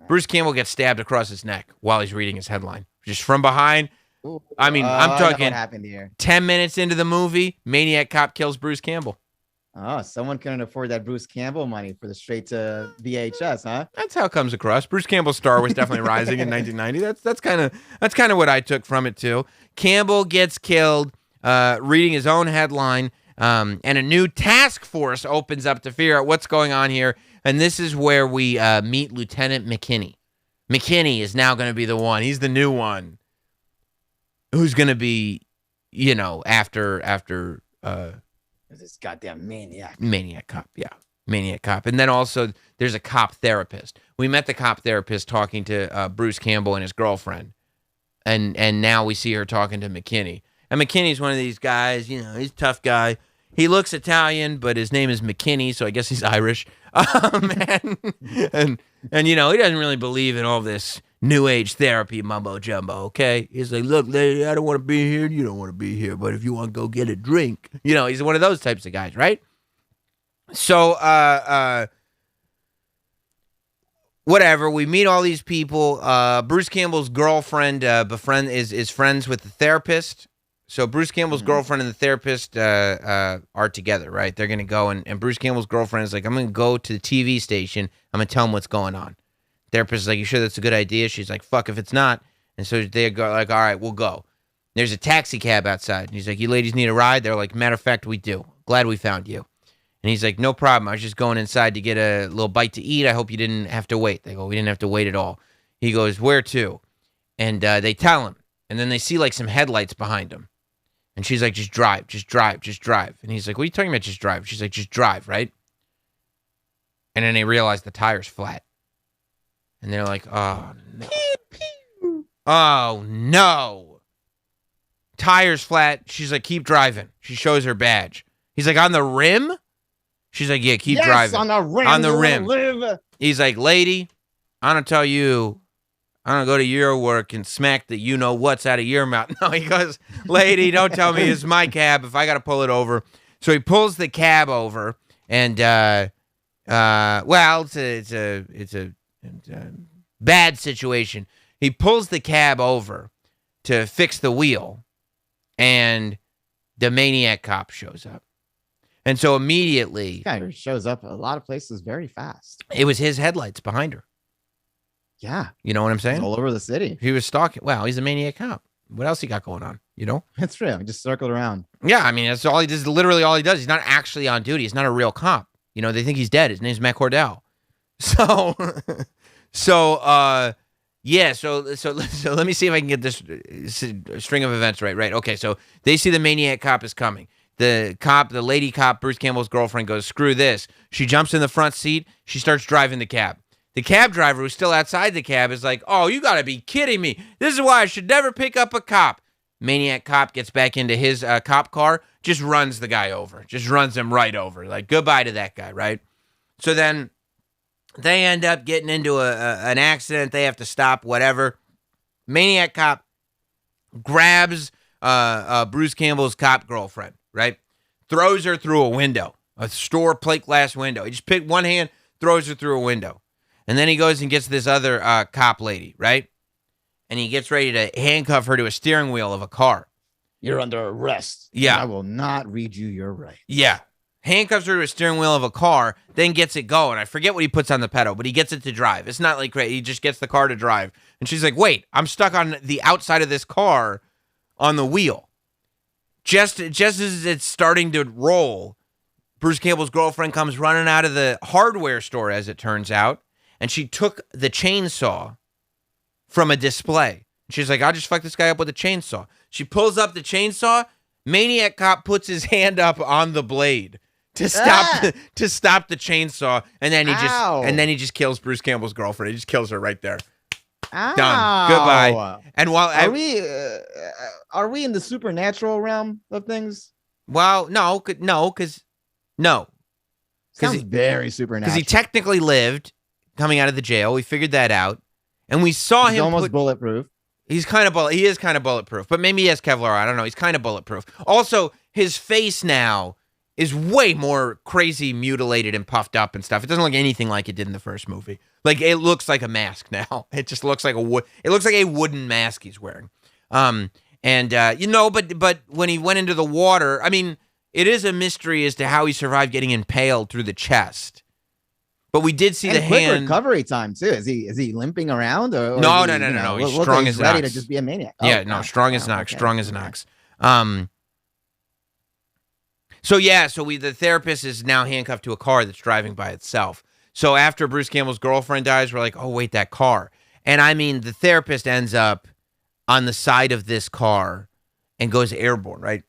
Bruce Campbell gets stabbed across his neck while he's reading his headline. Just from behind. Ooh. I mean, I'm I know talking what happened here. 10 minutes into the movie, Maniac Cop kills Bruce Campbell. Oh, someone couldn't afford that Bruce Campbell money for the straight to VHS, huh? That's how it comes across. Bruce Campbell's star was definitely rising in 1990. That's kind of what I took from it too. Campbell gets killed reading his own headline, and a new task force opens up to figure out what's going on here. And this is where we meet Lieutenant McKinney. McKinney is now going to be the one. He's the new one who's going to be, after this goddamn maniac. Maniac Cop, yeah. Maniac Cop. And then also there's a cop therapist. We met the cop therapist talking to Bruce Campbell and his girlfriend. And now we see her talking to McKinney. And McKinney's one of these guys, he's a tough guy. He looks Italian, but his name is McKinney, so I guess he's Irish. And he doesn't really believe in all this new age therapy mumbo jumbo, okay? He's like, look, lady, I don't want to be here, and you don't want to be here, but if you want to go get a drink. He's one of those types of guys, right? So, whatever, we meet all these people. Bruce Campbell's girlfriend is friends with the therapist. So Bruce Campbell's girlfriend and the therapist are together, right? They're going to go, and Bruce Campbell's girlfriend is like, I'm going to go to the TV station. I'm going to tell them what's going on. Therapist is like, you sure that's a good idea? She's like, fuck if it's not. And so they go like, all right, we'll go. There's a taxi cab outside. And he's like, you ladies need a ride? They're like, matter of fact, we do. Glad we found you. And he's like, no problem. I was just going inside to get a little bite to eat. I hope you didn't have to wait. They go, we didn't have to wait at all. He goes, where to? And they tell him. And then they see like some headlights behind him. And she's like, just drive. And he's like, what are you talking about, just drive? She's like, just drive, right? And then they realize the tire's flat. And they're like, oh, no. Oh, no. Tire's flat. She's like, keep driving. She shows her badge. He's like, on the rim? She's like, yeah, keep driving. On the rim. On the rim. He's like, lady, I'm going to tell you, I'm going to go to your work and smack the you-know-what's out of your mouth. No, he goes, lady, don't tell me it's my cab if I got to pull it over. So he pulls the cab over, and, it's a bad situation. He pulls the cab over to fix the wheel, and the Maniac Cop shows up. And so immediately... Guy shows up a lot of places very fast. It was his headlights behind her. Yeah. You know what I'm saying? All over the city. He was stalking. Wow, he's a Maniac Cop. What else he got going on, That's true. He just circled around. Yeah, I mean, that's all he does. Literally all he does. He's not actually on duty. He's not a real cop. They think he's dead. His name's Matt Cordell. So let me see if I can get this string of events right. Right. Okay, so they see the Maniac Cop is coming. The lady cop, Bruce Campbell's girlfriend, goes, screw this. She jumps in the front seat. She starts driving the cab. The cab driver, who's still outside the cab, is like, oh, you got to be kidding me. This is why I should never pick up a cop. Maniac Cop gets back into his cop car, just runs the guy over. Just runs him right over. Like, goodbye to that guy, right? So then they end up getting into an accident. They have to stop, whatever. Maniac Cop grabs Bruce Campbell's cop girlfriend, right? Throws her through a window, a store plate glass window. He just picked one hand, throws her through a window. And then he goes and gets this other cop lady, right? And he gets ready to handcuff her to a steering wheel of a car. You're under arrest. Yeah. I will not read you your rights. Yeah. Handcuffs her to a steering wheel of a car, then gets it going. I forget what he puts on the pedal, but he gets it to drive. It's not like great. He just gets the car to drive. And she's like, wait, I'm stuck on the outside of this car on the wheel. Just as it's starting to roll, Bruce Campbell's girlfriend comes running out of the hardware store, as it turns out, and she took the chainsaw from a display. She's like, I'll just fuck this guy up with a chainsaw. She pulls up the chainsaw. Maniac Cop puts his hand up on the blade to stop to stop the chainsaw, and then he just kills Bruce Campbell's girlfriend. He just kills her right there. Ow. Done. Goodbye. And while are we in the supernatural realm of things? Well, no, because Sounds very supernatural. Because he technically lived coming out of the jail. We figured that out, and we saw He's him almost bulletproof. He is kind of bulletproof, but maybe he has Kevlar. I don't know. He's kind of bulletproof. Also, his face now is way more crazy, mutilated, and puffed up and stuff. It doesn't look anything like it did in the first movie. Like, it looks like a mask now. It just looks like a wooden mask he's wearing. But when he went into the water, I mean, it is a mystery as to how he survived getting impaled through the chest. But we did see the hand recovery time too. Is he limping around or no? He's strong as an ox. Ready to just be a maniac. Strong as an ox. Strong as an ox. So the therapist is now handcuffed to a car that's driving by itself. So after Bruce Campbell's girlfriend dies, we're like, oh wait, that car. And I mean, the therapist ends up on the side of this car and goes airborne, right?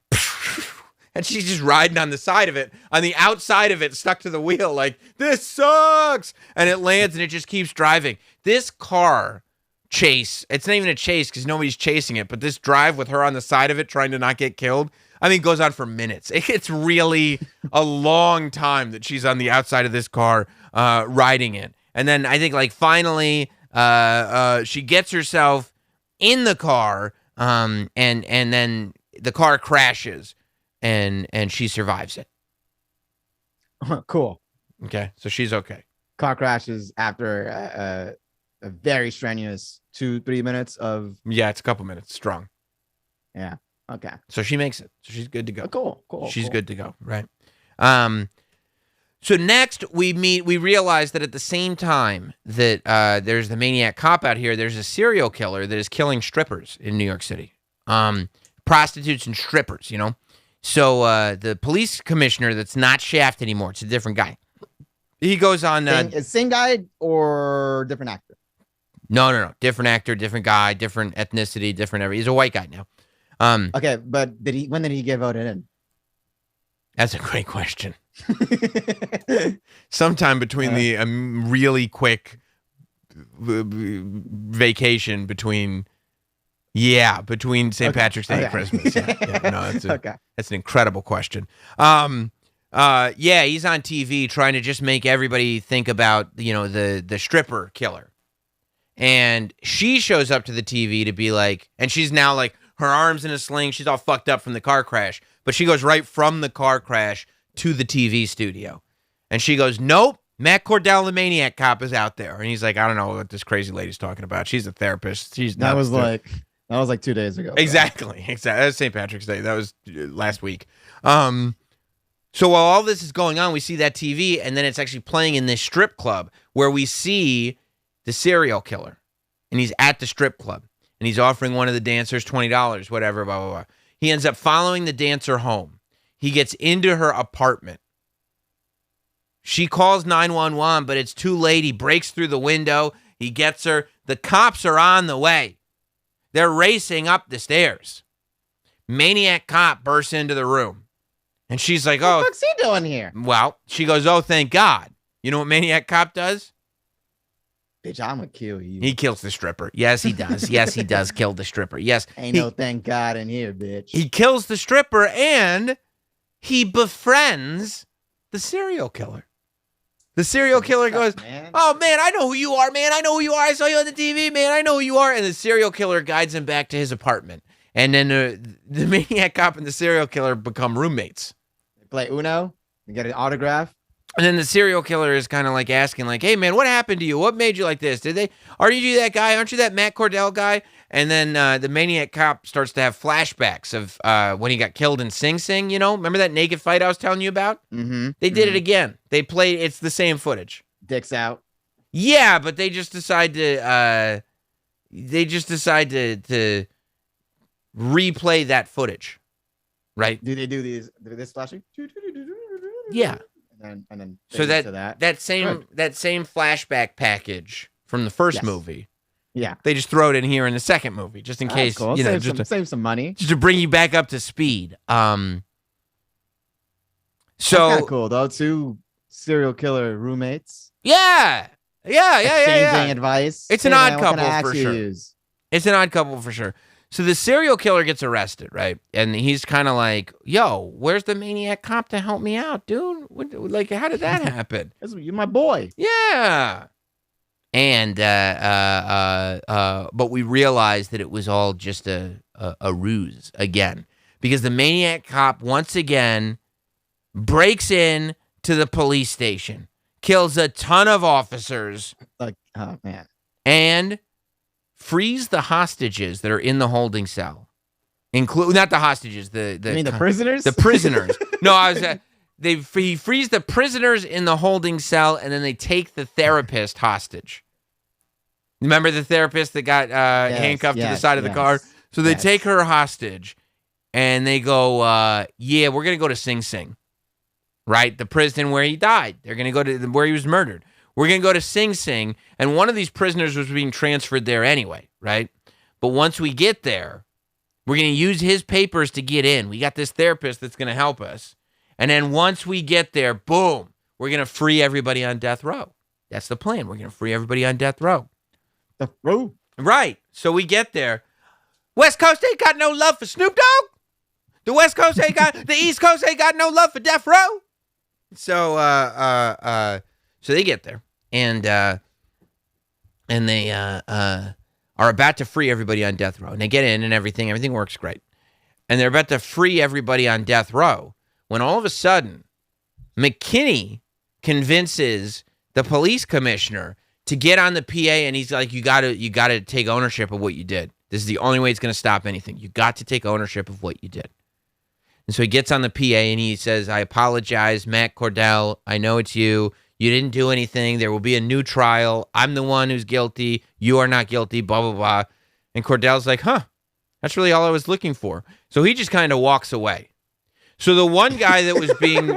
And she's just riding on the side of it, on the outside of it, stuck to the wheel, like, this sucks. And it lands and it just keeps driving. This car chase, it's not even a chase because nobody's chasing it, but this drive with her on the side of it trying to not get killed, I mean, goes on for minutes. It's really a long time that she's on the outside of this car riding it. And then I think, like, finally she gets herself in the car and then the car crashes. And she survives it. Cool. Okay, so she's okay. Car crashes after a very strenuous 2-3 minutes of. Yeah, it's a couple minutes strong. Yeah. Okay. So she makes it. So she's good to go. Oh, cool. She's good to go. Right. So next we realize that at the same time that there's the Maniac Cop out here, there's a serial killer that is killing strippers in New York City. Prostitutes and strippers, you know. So the police commissioner that's not Shaft anymore, it's a different guy. He goes on... same guy or different actor? No. Different actor, different guy, different ethnicity, different everything. He's a white guy now. Okay, but when did he get voted in? That's a great question. Sometime between the really quick vacation between St. Patrick's Day and Christmas. That's an incredible question. He's on TV trying to just make everybody think about, the stripper killer. And she shows up to the TV to be like, and she's now like, her arm's in a sling. She's all fucked up from the car crash. But she goes right from the car crash to the TV studio. And she goes, nope, Matt Cordell, the Maniac Cop, is out there. And he's like, I don't know what this crazy lady's talking about. She's a therapist. That was like 2 days ago. Exactly. That was St. Patrick's Day. That was last week. So while all this is going on, we see that TV, and then it's actually playing in this strip club where we see the serial killer. And he's at the strip club. And he's offering one of the dancers $20, whatever, blah, blah, blah. He ends up following the dancer home. He gets into her apartment. She calls 911, but it's too late. He breaks through the window. He gets her. The cops are on the way. They're racing up the stairs. Maniac Cop bursts into the room. And she's like, what the fuck's he doing here? Well, she goes, oh, thank God. You know what Maniac Cop does? Bitch, I'm gonna kill you. He kills the stripper. Yes, he does. Yes, he does kill the stripper. Yes. Ain't no thank God in here, bitch. He kills the stripper and he befriends the serial killer. The serial killer goes, oh, man, I know who you are, man. I know who you are. I saw you on the TV, man. I know who you are. And the serial killer guides him back to his apartment. And then the Maniac Cop and the serial killer become roommates. They play Uno. They get an autograph. And then the serial killer is kind of like asking, like, hey, man, what happened to you? What made you like this? Are you that guy? Aren't you that Matt Cordell guy? And then the Maniac Cop starts to have flashbacks of when he got killed in Sing Sing, Remember that naked fight I was telling you about? Mm-hmm. They did it again. It's the same footage. Dicks out. Yeah, but they just decide to replay that footage, right? Do they do this flashing? Yeah. and then so fade into that same flashback package from the first movie. Yeah, they just throw it in here in the second movie, just in case. Cool. Save some money, just to bring you back up to speed. So that's kind of cool though. 2 serial killer roommates. Yeah. Exchanging advice. It's an odd couple for sure. It's an odd couple for sure. So the serial killer gets arrested, right? And he's kind of like, "Yo, where's the maniac cop to help me out, dude? Like, how did that happen?" You're my boy. Yeah. And but we realized that it was all just a ruse again, because the maniac cop once again breaks in to the police station, kills a ton of officers, oh man, and frees the hostages that are in the holding cell. Not the hostages, the prisoners? The prisoners. No, he frees the prisoners in the holding cell, and then they take the therapist hostage. Remember the therapist that got handcuffed to the side of the car? So they take her hostage, and they go, we're going to go to Sing Sing, right? The prison where he died. They're going to go to where he was murdered. We're going to go to Sing Sing, and one of these prisoners was being transferred there anyway, right? But once we get there, we're going to use his papers to get in. We got this therapist that's going to help us. And then once we get there, boom, we're going to free everybody on death row. That's the plan. We're going to free everybody on death row. Death row? Right. So we get there. West Coast ain't got no love for Snoop Dogg. The West Coast ain't got, the East Coast ain't got no love for death row. So, so they get there. And they are about to free everybody on death row. And they get in and everything works great. And they're about to free everybody on death row when all of a sudden McKinney convinces the police commissioner to get on the PA, and he's like, you got to take ownership of what you did. This is the only way it's going to stop anything. You got to take ownership of what you did. And so he gets on the PA and he says, I apologize, Matt Cordell. I know it's you. You didn't do anything. There will be a new trial. I'm the one who's guilty. You are not guilty, blah, blah, blah. And Cordell's like, that's really all I was looking for. So he just kind of walks away. So the one guy that was being...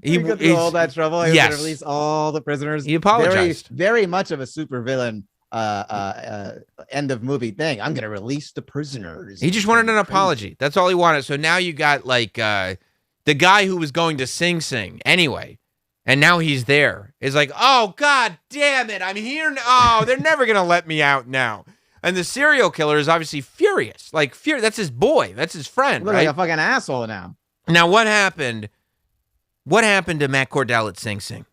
he went through all that trouble. He was going to release all the prisoners. He apologized. Very much of a supervillain end of movie thing. I'm going to release the prisoners. He just wanted an apology. That's all he wanted. So now you got like the guy who was going to Sing Sing anyway. And now he's there. It's like, oh, God damn it. I'm here. Oh, they're never going to let me out now. And the serial killer is obviously furious. That's his boy. That's his friend. Look like a fucking asshole now. Now, what happened? What happened to Matt Cordell at Sing Sing?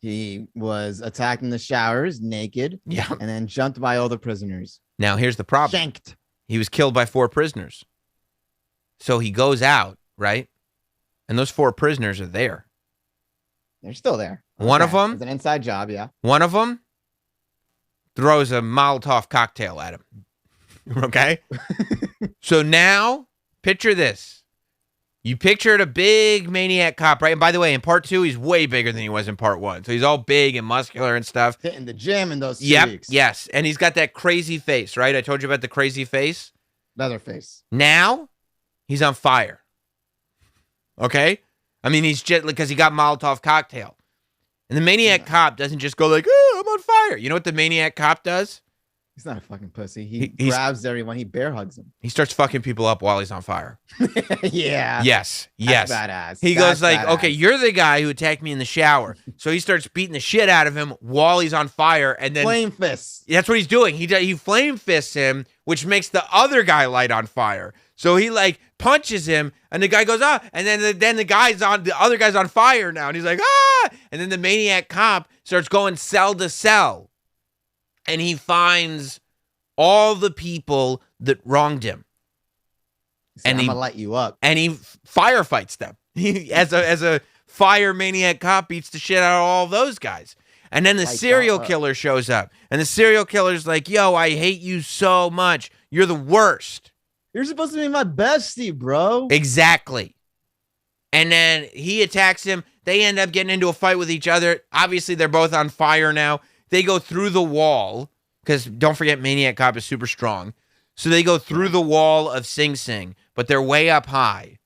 He was attacked in the showers, naked, and then jumped by all the prisoners. Now, here's the problem. Shanked. He was killed by 4 prisoners. So he goes out, right? And those 4 prisoners are there. They're still there. One of them... It's an inside job, yeah. One of them throws a Molotov cocktail at him. Okay? So now... Picture this. You pictured a big maniac cop, right? And by the way, in part 2, he's way bigger than he was in part 1. So he's all big and muscular and stuff. Hitting the gym in those 2 weeks. Yes. And he's got that crazy face, right? I told you about the crazy face. Leatherface. Now, he's on fire. Okay? I mean, he's just because he got Molotov cocktail. And the maniac cop doesn't just go like, oh, I'm on fire. You know what the maniac cop does? He's not a fucking pussy. He grabs everyone. He bear hugs them. He starts fucking people up while he's on fire. Yeah. Yes. That's badass. He goes like, okay, you're the guy who attacked me in the shower. So he starts beating the shit out of him while he's on fire. And then flame fists. That's what he's doing. He flame fists him, which makes the other guy light on fire. So he like punches him and the guy goes, and then the other guy's on fire now. And he's like, and then the maniac cop starts going cell to cell. And he finds all the people that wronged him. And I'm gonna light you up. And he firefights them. He, as a fire maniac cop, beats the shit out of all those guys. And then the serial killer shows up. And the serial killer's like, yo, I hate you so much. You're the worst. You're supposed to be my bestie, bro. Exactly. And then he attacks him. They end up getting into a fight with each other. Obviously, they're both on fire now. They go through the wall, because don't forget, Maniac Cop is super strong. So they go through the wall of Sing Sing, but they're way up high.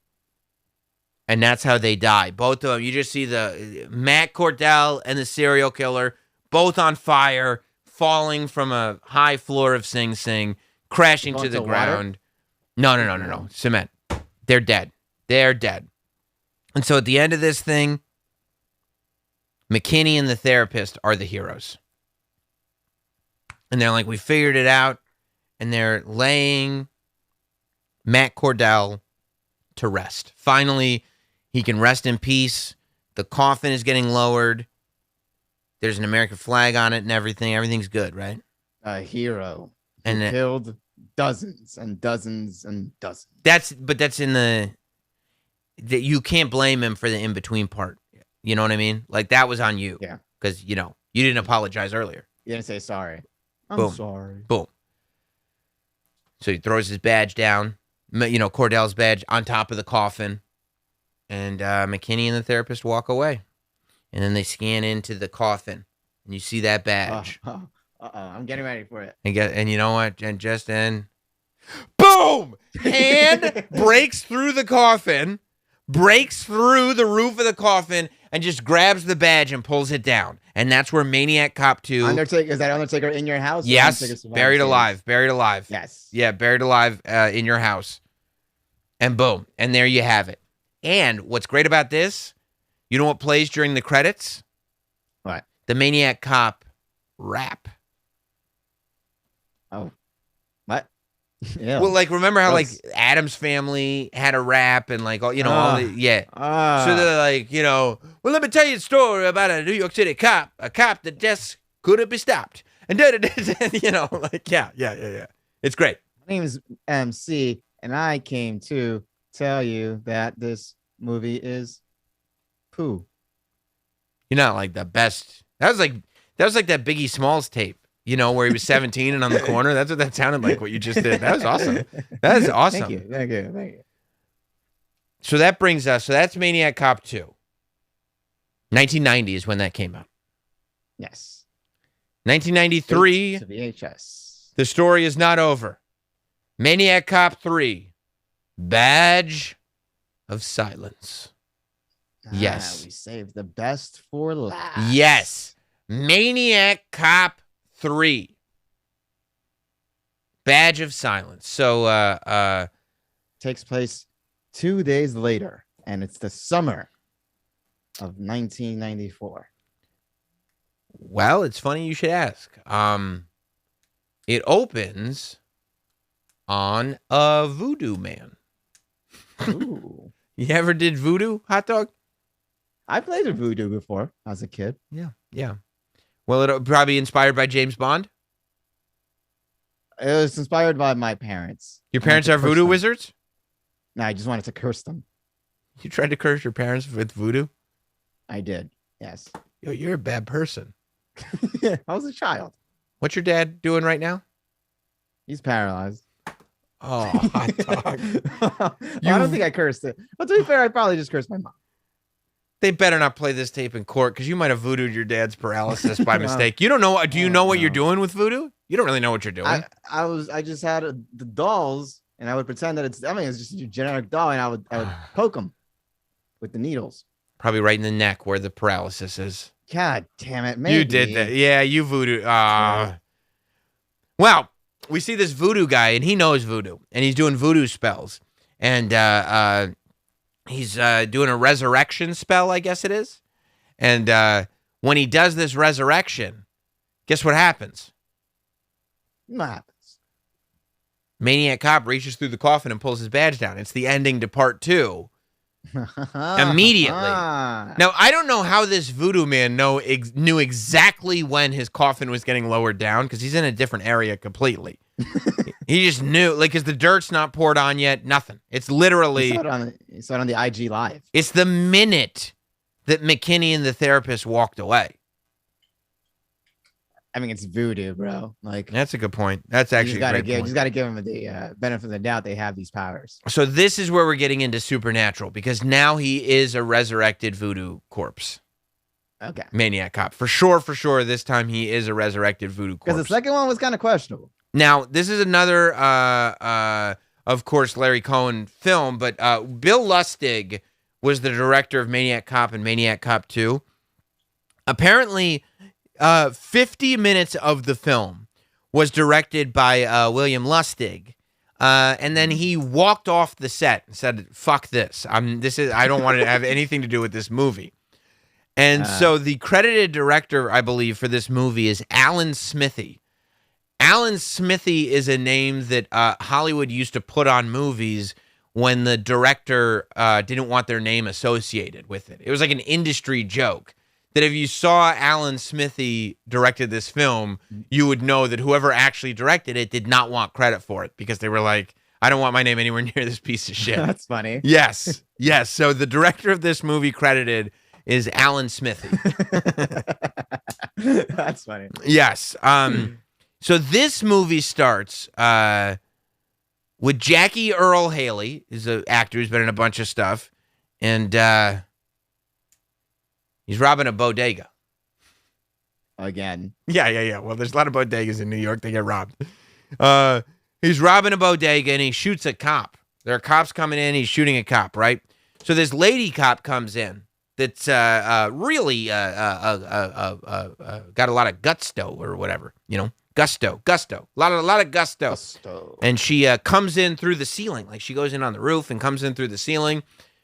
And that's how they die. Both of them. You just see the Matt Cordell and the serial killer, both on fire, falling from a high floor of Sing Sing, crashing to the ground. No. Cement. They're dead. They're dead. And so at the end of this thing, McKinney and the therapist are the heroes. And they're like, we figured it out. And they're laying Matt Cordell to rest. Finally, he can rest in peace. The coffin is getting lowered. There's an American flag on it and everything. Everything's good, right? A hero. And killed dozens and dozens and dozens. That's in that you can't blame him for the in-between part. You know what I mean? Like, that was on you. Yeah. Because, you didn't apologize earlier. You didn't say sorry. Boom. I'm sorry. Boom. So he throws his badge down, Cordell's badge on top of the coffin. And McKinney and the therapist walk away. And then they scan into the coffin. And you see that badge. I'm getting ready for it. And you know what? And just then, boom! Hand breaks through the coffin, breaks through the roof of the coffin, and just grabs the badge and pulls it down. And that's where Maniac Cop2... Is that Undertaker in your house? Yes, buried alive. Yes. Yeah, buried alive in your house. And boom. And there you have it. And what's great about this, you know what plays during the credits? What? The Maniac Cop rap. Oh. What? Yeah. Well, like, remember how, like, Addams Family had a rap and, like, all yeah. So they're like, well, let me tell you a story about a New York City cop, a cop that just couldn't be stopped. And, yeah. It's great. My name is MC, and I came to tell you that this movie is poo. You're not, like, the best. That was like that Biggie Smalls tape. Where he was 17 and on the corner. That's what that sounded like, what you just did. That was awesome. That is awesome. Thank you. So that brings us, that's Maniac Cop 2. 1990 is when that came out. Yes. 1993. To VHS. The story is not over. Maniac Cop 3. Badge of Silence. Yes. We saved the best for last. Yes. Maniac Cop 3. Badge of Silence. So takes place 2 days later, and it's the summer of 1994. Well, it's funny you should ask. It opens on a voodoo man. Ooh. You ever did voodoo, hot dog? I played a voodoo before as a kid. Yeah. Well, it probably inspired by James Bond. It was inspired by my parents. Your parents are voodoo wizards? No, I just wanted to curse them. You tried to curse your parents with voodoo? I did, yes. Yo, you're a bad person. I was a child. What's your dad doing right now? He's paralyzed. Oh, hot dog. I don't think I cursed it. But to be fair, I probably just cursed my mom. They better not play this tape in court because you might have voodooed your dad's paralysis by mistake. You don't know. Do you know what you're doing with voodoo? You don't really know what you're doing. I just had the dolls, and I would pretend that it's just a generic doll, and I would poke them with the needles. Probably right in the neck where the paralysis is. God damn it. Maybe. You did that. Yeah, you voodoo. Well, we see this voodoo guy, and he knows voodoo, and he's doing voodoo spells. And he's doing a resurrection spell, I guess it is. And when he does this resurrection, guess what happens? What happens? Maniac Cop reaches through the coffin and pulls his badge down. It's the ending to part 2. Immediately. Now, I don't know how this voodoo man knew exactly when his coffin was getting lowered down because he's in a different area completely. He just knew, like, because the dirt's not poured on yet, nothing. It's literally... He saw it on the IG Live. It's the minute that McKinney and the therapist walked away. I mean, it's voodoo, bro. Like, that's a good point. That's actually a great point. You just got to give them the benefit of the doubt. They have these powers. So this is where we're getting into supernatural because now he is a resurrected voodoo corpse. Okay. Maniac Cop. For sure. This time he is a resurrected voodoo corpse. Because the second one was kind of questionable. Now, this is another, of course, Larry Cohen film, but Bill Lustig was the director of Maniac Cop and Maniac Cop 2. Apparently, 50 minutes of the film was directed by William Lustig. And then he walked off the set and said, "Fuck this. I don't want to have anything to do with this movie." And so the credited director, I believe, for this movie is Alan Smithee. Alan Smithee is a name that Hollywood used to put on movies when the director didn't want their name associated with it. It was like an industry joke that if you saw Alan Smithee directed this film, you would know that whoever actually directed it did not want credit for it because they were like, I don't want my name anywhere near this piece of shit. That's funny. Yes. So the director of this movie credited is Alan Smithee. That's funny. Yes. So this movie starts with Jackie Earle Haley, who's an actor who's been in a bunch of stuff, and he's robbing a bodega. Again. Yeah. Well, there's a lot of bodegas in New York. They get robbed. He's robbing a bodega, and he shoots a cop. There are cops coming in. He's shooting a cop, right? So this lady cop comes in that's really got a lot of gusto or whatever, Gusto. A lot of gusto. And she comes in through the ceiling. Like she goes in on the roof and comes in through the ceiling.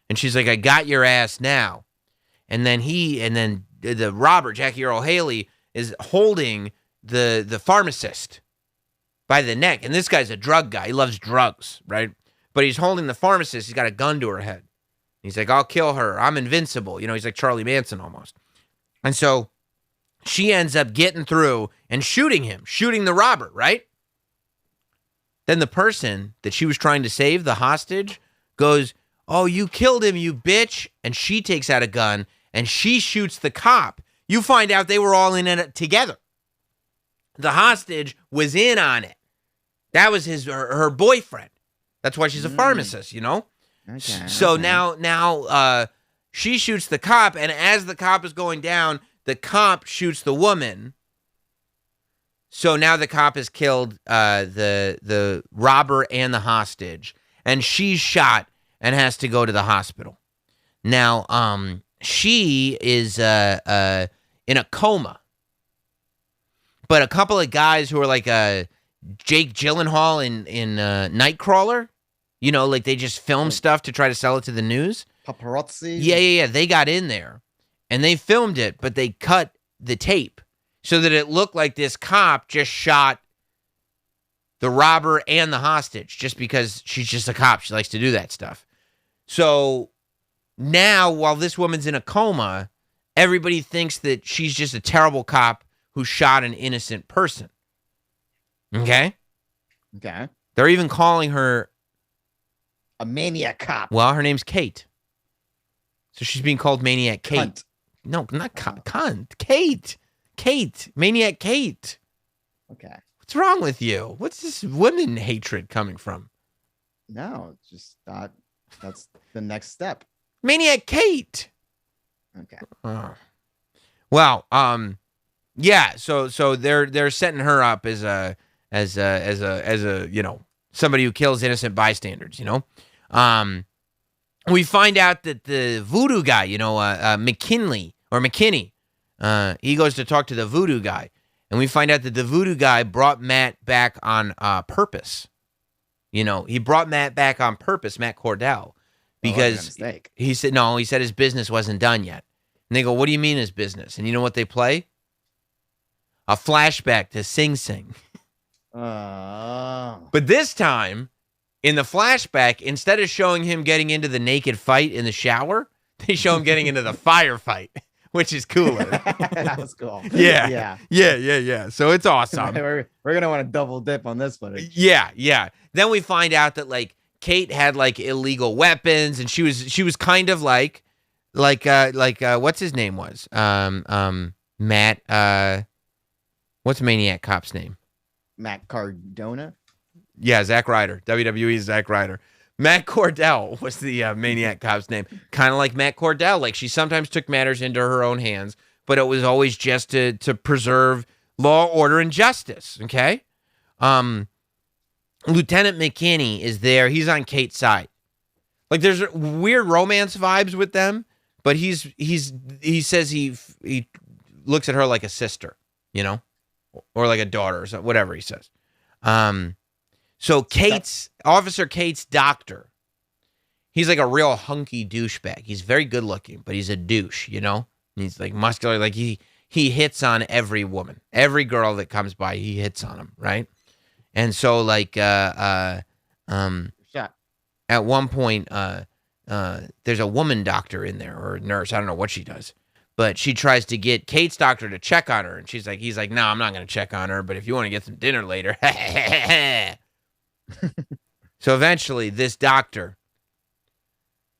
And she's like, "I got your ass now." And then the robber, Jackie Earle Haley, is holding the pharmacist by the neck. And this guy's a drug guy. He loves drugs, right? But he's holding the pharmacist. He's got a gun to her head. He's like, "I'll kill her. I'm invincible." He's like Charlie Manson almost. And so she ends up getting through and shooting the robber, right? Then the person that she was trying to save, the hostage, goes, "Oh, you killed him, you bitch." And she takes out a gun and she shoots the cop. You find out they were all in it together. The hostage was in on it. That was her boyfriend. That's why she's a pharmacist, Okay, so now she shoots the cop, and as the cop is going down, the cop shoots the woman. So now the cop has killed the robber and the hostage, and she's shot and has to go to the hospital. Now, she is in a coma, but a couple of guys who are like Jake Gyllenhaal in Nightcrawler, like they just film stuff to try to sell it to the news. Paparazzi. Yeah. They got in there. And they filmed it, but they cut the tape so that it looked like this cop just shot the robber and the hostage just because she's just a cop. She likes to do that stuff. So now, while this woman's in a coma, everybody thinks that she's just a terrible cop who shot an innocent person. Okay? They're even calling her a maniac cop. Well, her name's Kate. So she's being called Maniac Kate. Cunt. No, not cunt. Kate. Maniac Kate. Okay. What's wrong with you? What's this women hatred coming from? No, just thought that's the next step. Maniac Kate. Okay. Well, yeah. So they're setting her up as a somebody who kills innocent bystanders. We find out that the voodoo guy, McKinney, he goes to talk to the voodoo guy. And we find out that the voodoo guy brought Matt back on purpose. He brought Matt back on purpose, Matt Cordell, because he said his business wasn't done yet. And they go, "What do you mean his business?" And you know what they play? A flashback to Sing Sing. But this time, in the flashback, instead of showing him getting into the naked fight in the shower, they show him getting into the firefight, which is cooler. That was cool. Yeah. So it's awesome. We're gonna want to double dip on this footage. Yeah. Then we find out that like Kate had like illegal weapons, and she was kind of like what's his name was Matt. What's Maniac Cop's name? Matt Cardona. Yeah, Zack Ryder. WWE's Zack Ryder. Matt Cordell was the Maniac Cop's name. Kind of like Matt Cordell. Like, she sometimes took matters into her own hands, but it was always just to preserve law, order, and justice, okay? Lieutenant McKinney is there. He's on Kate's side. Like there's weird romance vibes with them, but he says he looks at her like a sister, you know, or like a daughter or something, whatever he says. So Officer Kate's doctor, he's like a real hunky douchebag. He's very good looking, but he's a douche, you know? He's like muscular, like he hits on every woman. Every girl that comes by, he hits on them, right? And so like at one point there's a woman doctor in there, or a nurse, I don't know what she does. But she tries to get Kate's doctor to check on her, and he's like, no, I'm not going to check on her, but if you want to get some dinner later. So eventually, this doctor,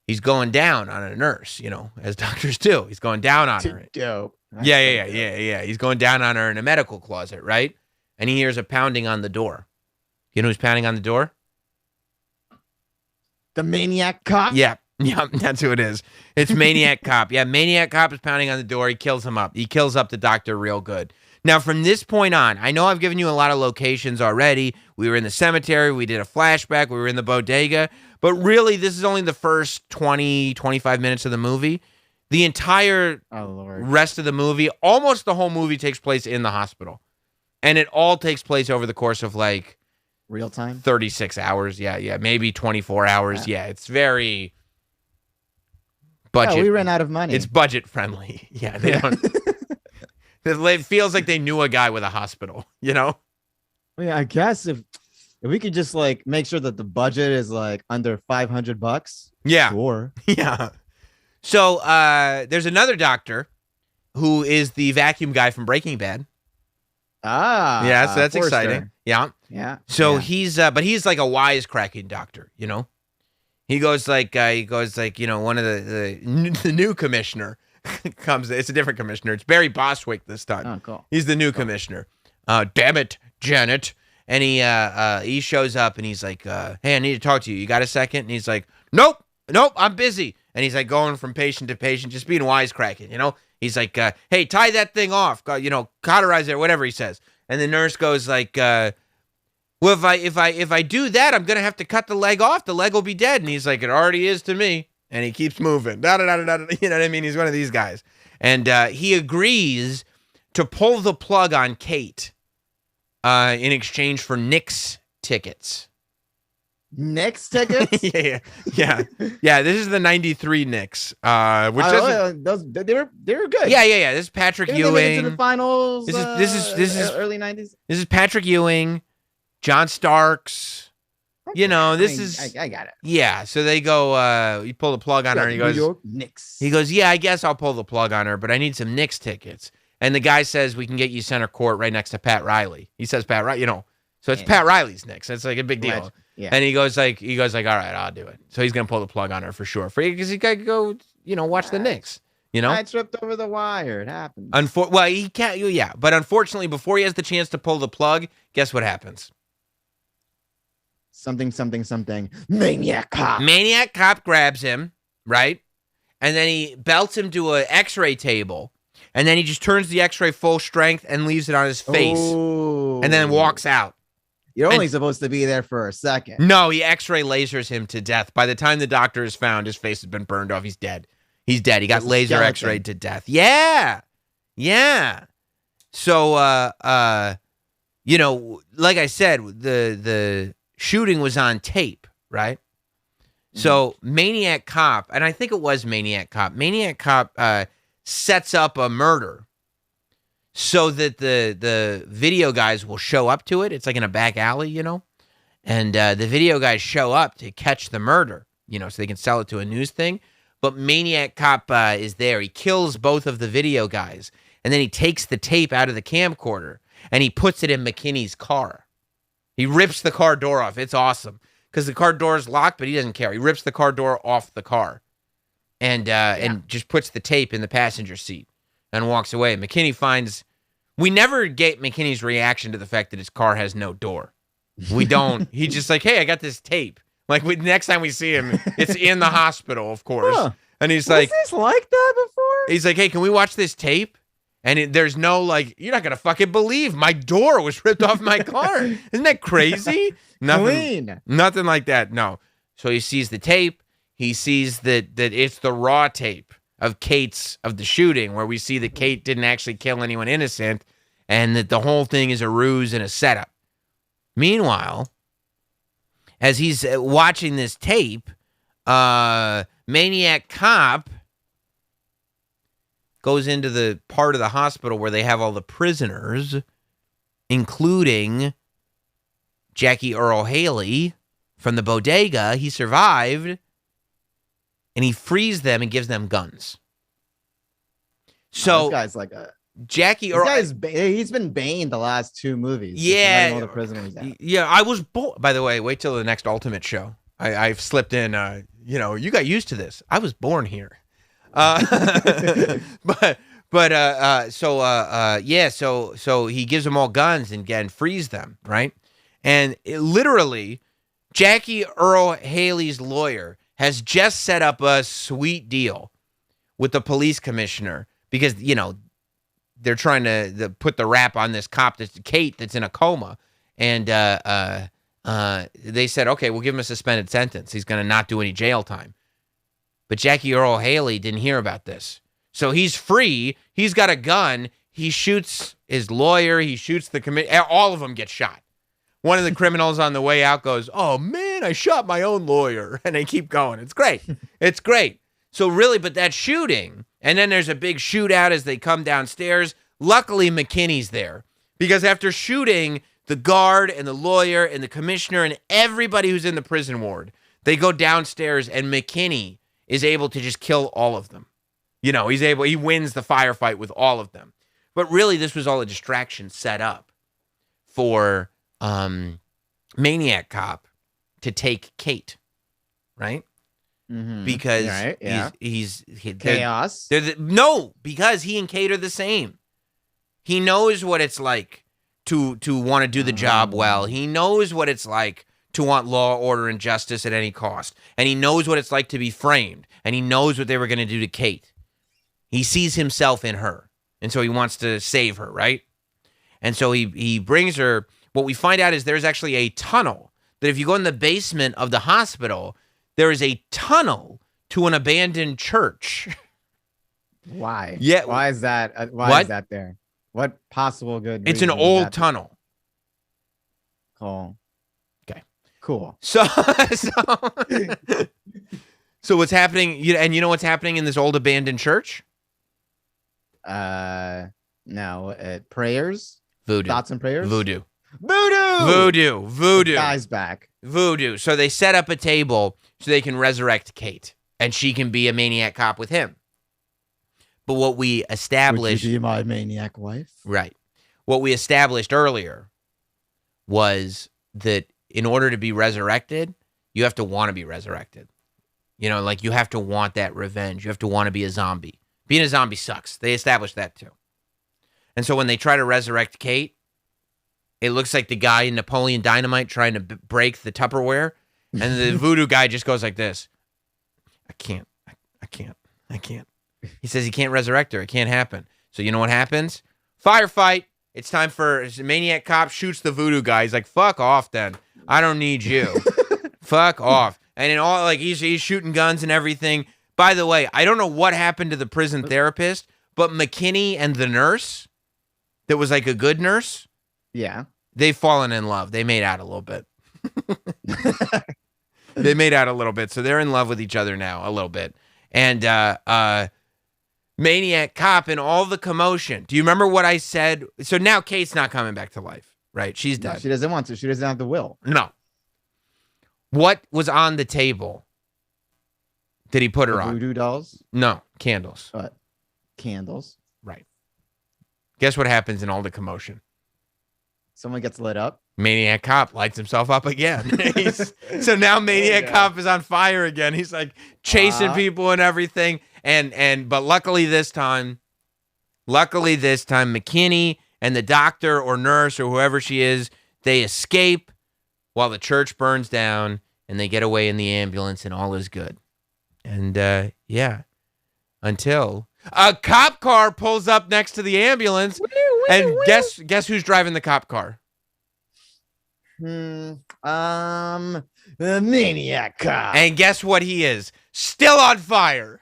he's going down on a nurse, you know, as doctors do. He's going down on her. Dope. Yeah. He's going down on her in a medical closet, right? And he hears a pounding on the door. You know who's pounding on the door? The Maniac Cop? Yeah, that's who it is. It's Maniac Cop. Yeah, Maniac Cop is pounding on the door. He kills him up. He kills up the doctor real good. Now, from this point on, I know I've given you a lot of locations already. We were in the cemetery. We did a flashback. We were in the bodega. But really, this is only the first 20, 25 minutes of the movie. The entire rest of the movie, almost the whole movie takes place in the hospital. And it all takes place over the course of like real time 36 hours. Yeah. Maybe 24 hours. Yeah, it's very budget. Yeah, we ran out of money. It's budget friendly. Yeah, they don't. It feels like they knew a guy with a hospital, you know? Yeah, I guess if we could just like make sure that the budget is like under $500. Yeah. Sure. Yeah. So there's another doctor who is the vacuum guy from Breaking Bad. Yeah, so that's exciting. Yeah. So he's like a wisecracking doctor, you know. He goes like, you know, one of the new commissioner comes. It's a different commissioner. It's Barry Bostwick this time. Oh, cool. He's the new commissioner. Damn it, Janet. And he shows up and he's like, hey, I need to talk to you. You got a second? And he's like, nope, I'm busy. And he's like going from patient to patient, just being wisecracking, you know. He's like, hey, tie that thing off, you know, cauterize it, whatever he says. And the nurse goes like, well, if I do that, I'm gonna have to cut the leg off. The leg will be dead. And he's like, it already is to me. And he keeps moving. You know what I mean? He's one of these guys. And he agrees to pull the plug on Kate in exchange for Knicks tickets. Knicks tickets? Yeah. This is the '93 Knicks, which they were good. Yeah. This is Patrick Ewing. They made it to the finals. This is early '90s. This is Patrick Ewing, John Starks. Okay. You know, I got it. Yeah. So they go. You pull the plug on her. And he goes, New York Knicks. He goes, yeah, I guess I'll pull the plug on her, but I need some Knicks tickets. And the guy says we can get you center court right next to Pat Riley. He says Pat Riley, you know. So it's Pat Riley's Knicks. It's like a big deal. Yeah. And he goes like, all right, I'll do it. So he's gonna pull the plug on her for sure. Because he got to go, you know, watch the Knicks. You know, I tripped over the wire. It happens. Well, he can't. Yeah, but unfortunately, before he has the chance to pull the plug, guess what happens? Something. Maniac Cop. Maniac Cop grabs him, right, and then he belts him to an X-ray table, and then he just turns the X-ray full strength and leaves it on his face, and then walks out. You're only supposed to be there for a second. No, he X-ray lasers him to death. By the time the doctor is found, his face has been burned off. He's dead. He got laser X-rayed to death. Yeah. So, you know, like I said, the shooting was on tape, right? So Maniac Cop, and I think it was Maniac Cop. Maniac Cop sets up a murder so that the video guys will show up to it. It's like in a back alley, you know? And the video guys show up to catch the murder, you know, so they can sell it to a news thing. But Maniac Cop is there. He kills both of the video guys. And then he takes the tape out of the camcorder and he puts it in McKinney's car. He rips the car door off. It's awesome because the car door is locked, but he doesn't care. He rips the car door off the car and just puts the tape in the passenger seat and walks away. McKinney finds... We never get McKinney's reaction to the fact that his car has no door. We don't. He's just like, hey, I got this tape. Like, next time we see him, it's in the hospital, of course. Huh. And he's like... Was this like that before? He's like, hey, can we watch this tape? And there's no, like, you're not going to fucking believe my door was ripped off my car. Isn't that crazy? Nothing like that, no. So he sees the tape. he sees that it's the raw tape of the shooting, where we see that Kate didn't actually kill anyone innocent, and that the whole thing is a ruse and a setup. Meanwhile, as he's watching this tape, Maniac Cop goes into the part of the hospital where they have all the prisoners, including Jackie Earl Haley from the bodega. He survived, and he frees them and gives them guns. So this guy's like a Jackie Earl. He's been Bane the last 2 movies. Yeah, all the prisoners. Yeah, I was born. By the way, wait till the next Ultimate show. I've slipped in. You got used to this. I was born here. So he gives them all guns and again frees them, right? And literally, Jackie Earl Haley's lawyer has just set up a sweet deal with the police commissioner because, they're trying to put the rap on this cop, Kate, that's in a coma. And they said, okay, we'll give him a suspended sentence. He's going to not do any jail time. But Jackie Earl Haley didn't hear about this. So he's free. He's got a gun. He shoots his lawyer. He shoots the committee. All of them get shot. One of the criminals on the way out goes, oh, man, I shot my own lawyer. And they keep going. It's great. It's great. So really, but that shooting, and then there's a big shootout as they come downstairs. Luckily, McKinney's there. Because after shooting the guard and the lawyer and the commissioner and everybody who's in the prison ward, they go downstairs and McKinney is able to just kill all of them. He wins the firefight with all of them. But really, this was all a distraction set up for Maniac Cop to take Kate, right? Mm-hmm. Because he's chaos. No, because he and Kate are the same. He knows what it's like to want to do the job well. He knows what it's like to want law, order, and justice at any cost. And he knows what it's like to be framed. And he knows what they were going to do to Kate. He sees himself in her. And so he wants to save her, right? And so he brings her. What we find out is there's actually a tunnel. That if you go in the basement of the hospital, there is a tunnel to an abandoned church. Why? Yeah. Why is that? Why is that there? What possible good? It's an old tunnel. Cool. Okay. Cool. So what's happening? You know what's happening in this old abandoned church? No. Prayers. Voodoo. Thoughts and prayers. Voodoo. Voodoo. The guy's back. Voodoo. So they set up a table so they can resurrect Kate, and she can be a maniac cop with him. But what we established... Would you be my maniac wife? Right. What we established earlier was that in order to be resurrected, you have to want to be resurrected. You have to want that revenge. You have to want to be a zombie. Being a zombie sucks. They established that too. And so when they try to resurrect Kate, it looks like the guy in Napoleon Dynamite trying to break the Tupperware. And the voodoo guy just goes like this. I can't. He says he can't resurrect her. It can't happen. So you know what happens? Firefight. It's time for Maniac Cop shoots the voodoo guy. He's like, fuck off then. I don't need you. Fuck off. And in all, he's shooting guns and everything. By the way, I don't know what happened to the prison therapist, but McKinney and the nurse that was like a good nurse. Yeah. They've fallen in love. They made out a little bit. They made out a little bit. So they're in love with each other now a little bit. And Maniac Cop in all the commotion. Do you remember what I said? So now Kate's not coming back to life, right? She's dead. No, she doesn't want to. She doesn't have the will. No. What was on the table? Did he put her on? Voodoo dolls? No, candles. What? Candles. Right. Guess what happens in all the commotion? Someone gets lit up. Maniac Cop lights himself up again. So now Maniac Cop is on fire again. He's like chasing people and everything. But luckily this time, McKinney and the doctor or nurse or whoever she is, they escape while the church burns down and they get away in the ambulance and all is good. And until a cop car pulls up next to the ambulance. And guess who's driving the cop car? The Maniac Cop. And guess what he is? Still on fire.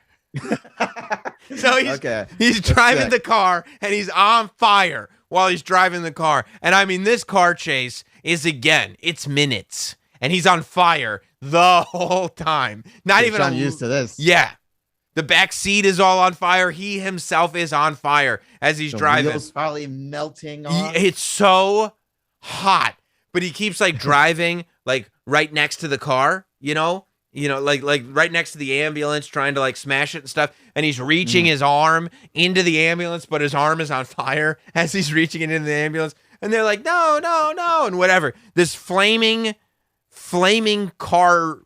So he's driving the car and he's on fire while he's driving the car. And I mean, this car chase is, again, it's minutes. And he's on fire the whole time. I'm used to this. Yeah. The back seat is all on fire. He himself is on fire as he's driving. Wheels probably melting off. It's so hot. But he keeps like driving like right next to the car, like right next to the ambulance, trying to like smash it and stuff. And he's reaching his arm into the ambulance, but his arm is on fire as he's reaching it into the ambulance. And they're like, no, and whatever. This flaming car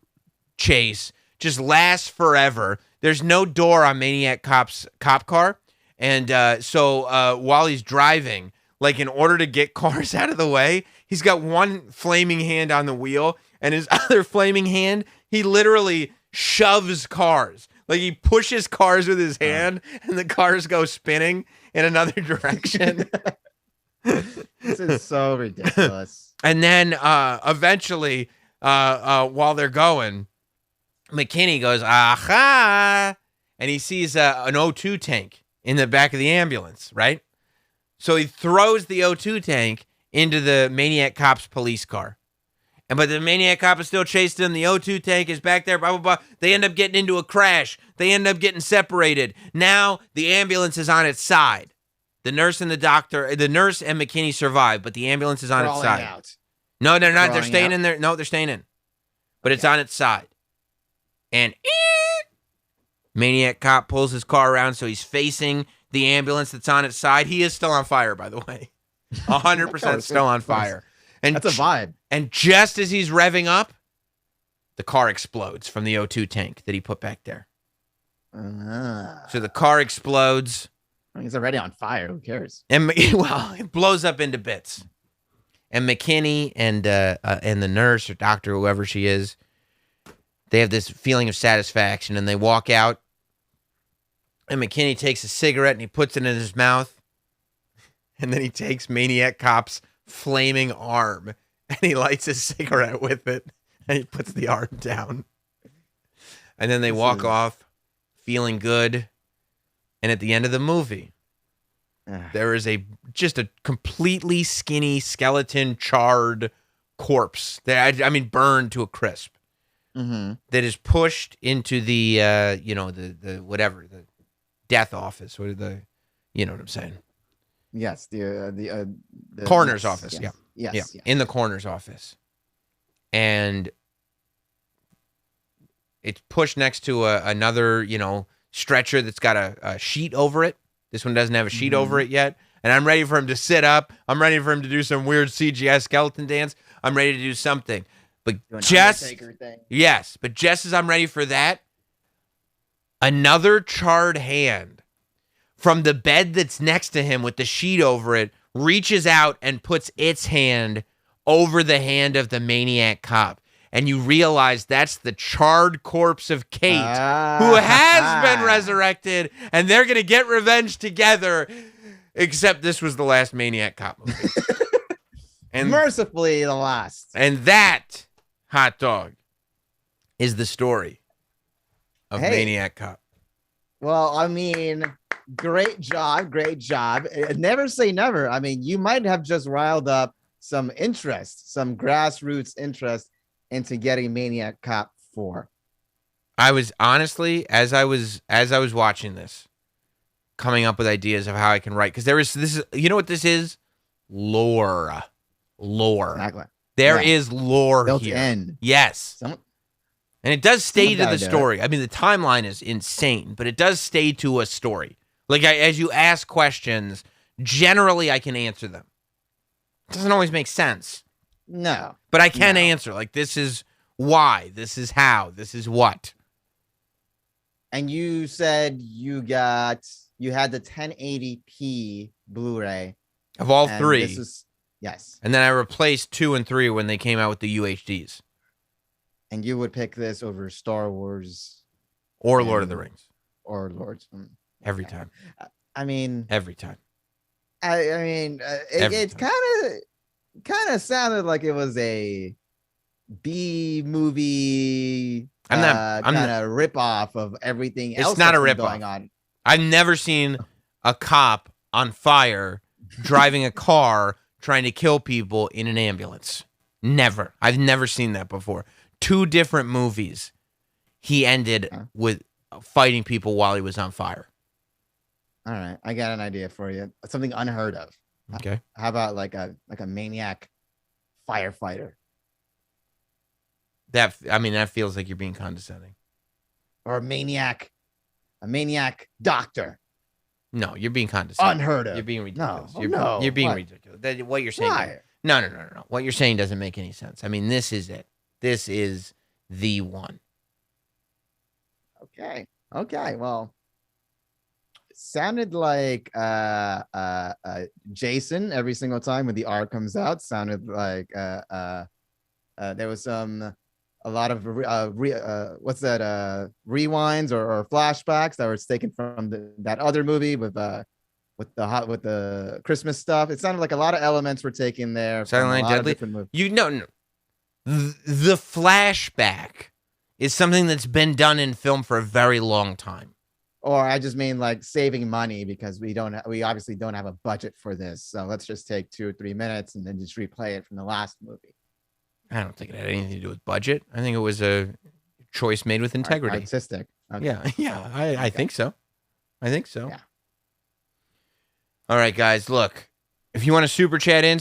chase just lasts forever. There's no door on Maniac Cop's cop car. And so while he's driving, like in order to get cars out of the way, he's got one flaming hand on the wheel, and his other flaming hand, he literally shoves cars. Like he pushes cars with his hand, and the cars go spinning in another direction. This is so ridiculous. And then eventually, while they're going, McKinney goes, aha, and he sees an O2 tank in the back of the ambulance, right? So he throws the O2 tank into the Maniac Cop's police car. But the Maniac Cop is still chasing him. The O2 tank is back there, blah, blah, blah. They end up getting into a crash. They end up getting separated. Now the ambulance is on its side. The nurse and McKinney survive, but the ambulance is on its side. Out. No, they're not. They're staying in there. No, they're staying in. But it's on its side. And Maniac Cop pulls his car around so he's facing the ambulance that's on its side. He is still on fire, by the way. 100% still on fire. And that's a vibe. And just as he's revving up, the car explodes from the O2 tank that he put back there. So the car explodes. He's already on fire. Who cares? And it blows up into bits. And McKinney and the nurse or doctor, whoever she is, they have this feeling of satisfaction, and they walk out. And McKinney takes a cigarette and he puts it in his mouth. And then he takes Maniac Cop's flaming arm and he lights his cigarette with it, and he puts the arm down. And then they walk off feeling good. And at the end of the movie, there is just a completely skinny skeleton, charred corpse that burned to a crisp. That is pushed into the the death office, or you know what I'm saying? Yes, the coroner's office. Yes. Yeah. Yes. In the coroner's office, and it's pushed next to another stretcher that's got a sheet over it. This one doesn't have a sheet over it yet, and I'm ready for him to sit up. I'm ready for him to do some weird CGI skeleton dance. I'm ready to do something. But just as I'm ready for that, another charred hand from the bed that's next to him with the sheet over it reaches out and puts its hand over the hand of the Maniac Cop. And you realize that's the charred corpse of Kate, who has been resurrected, and they're going to get revenge together, except this was the last Maniac Cop movie. And mercifully the last. And that, hot dog, is the story of Maniac Cop. Well, great job. Never say never. You might have just riled up some interest, some grassroots interest into getting Maniac Cop 4. I was honestly, as I was watching this, coming up with ideas of how I can write, because this is you know what this is? Lore. Exactly. There is lore built here. In. Yes. And it does stay to the story. The timeline is insane, but it does stay to a story. Like, as you ask questions, generally I can answer them. It doesn't always make sense. No. But I can answer. Like, this is why, this is how, this is what. And you said you had the 1080p Blu-ray. Of all three. Yes. And then I replaced 2 and 3 when they came out with the UHDs. And you would pick this over Star Wars. Or Lord of the Rings. Or Lord. Every time. Every time. Every it's kind of... kind of sounded like it was a B movie I'm kind not. of rip off of everything It's else not that's a been rip going off. on. I've never seen a cop on fire driving a car trying to kill people in an ambulance. Never. I've never seen that before. 2 different movies. He ended with fighting people while he was on fire. All right, I got an idea for you. Something unheard of. Okay. How about like a maniac firefighter That feels like you're being condescending. or a maniac doctor? No, you're being condescending. Unheard of. You're being ridiculous. No, You're being what? ridiculous. What you're saying. Why? No. What you're saying doesn't make any sense. I mean, this is it. This is the one. Okay. Well, it sounded like Jason every single time when the R comes out. Sounded like there was a lot of what's that rewinds or flashbacks that were taken from that other movie with the Christmas stuff. It sounded like a lot of elements were taken there. Silent Night, Deadly. You know, the flashback is something that's been done in film for a very long time. Or I just mean like saving money because we obviously don't have a budget for this. So let's just take 2 or 3 minutes and then just replay it from the last movie. I don't think it had anything to do with budget. I think it was a choice made with integrity. Artistic. Okay. Yeah. I think so. Yeah. All right, guys, look. If you want to super chat in.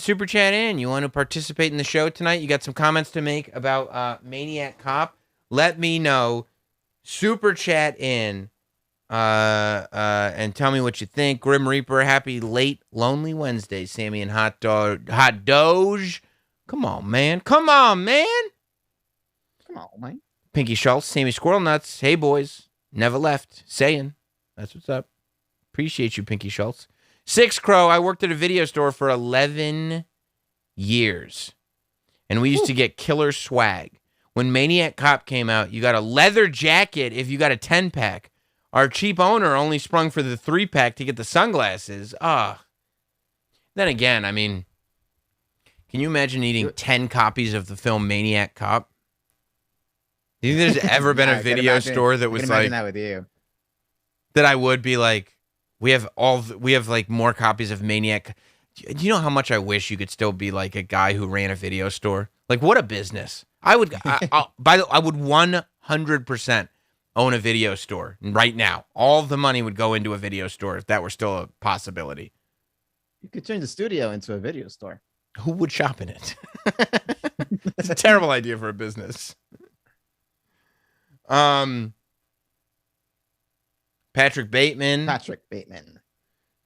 You want to participate in the show tonight, you got some comments to make about Maniac Cop, let me know. Super chat in and tell me what you think. Grim Reaper, happy late lonely Wednesday. Sammy and Hot Doge. Come on, man. Pinky Schultz, Sammy Squirrel Nuts. Hey, boys. Never left. Saying. That's what's up. Appreciate you, Pinky Schultz. Six Crow, I worked at a video store for 11 years. And we used to get killer swag. When Maniac Cop came out, you got a leather jacket if you got a 10-pack. Our cheap owner only sprung for the 3-pack to get the sunglasses. Then again, I mean, can you imagine eating 10 copies of the film Maniac Cop? Do you think there's ever been a video store that was like that with you? That I would be like, we have like more copies of Maniac. Do you know how much I wish you could still be like a guy who ran a video store? Like, what a business. I would 100% own a video store right now. All the money would go into a video store if that were still a possibility. You could turn the studio into a video store. Who would shop in it? It's a terrible idea for a business. Patrick Bateman.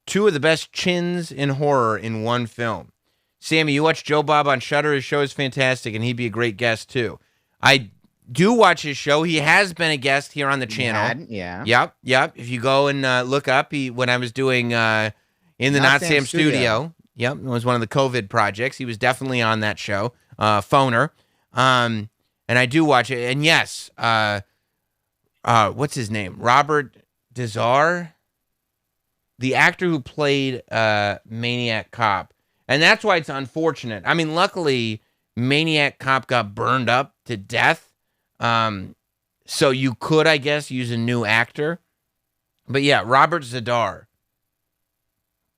2 of the best chins in horror in one film. Sammy, you watch Joe Bob on Shudder. His show is fantastic, and he'd be a great guest, too. I do watch his show. He has been a guest here on the channel. Yeah. Yep. If you go and look up, when I was doing in the Notsam studio. Yep, it was one of the COVID projects. He was definitely on that show, Phoner. And I do watch it. And yes, what's his name? Robert Desar, the actor who played Maniac Cop. And that's why it's unfortunate. I mean, luckily, Maniac Cop got burned up to death. So you could, I guess, use a new actor. But yeah, Robert Zadar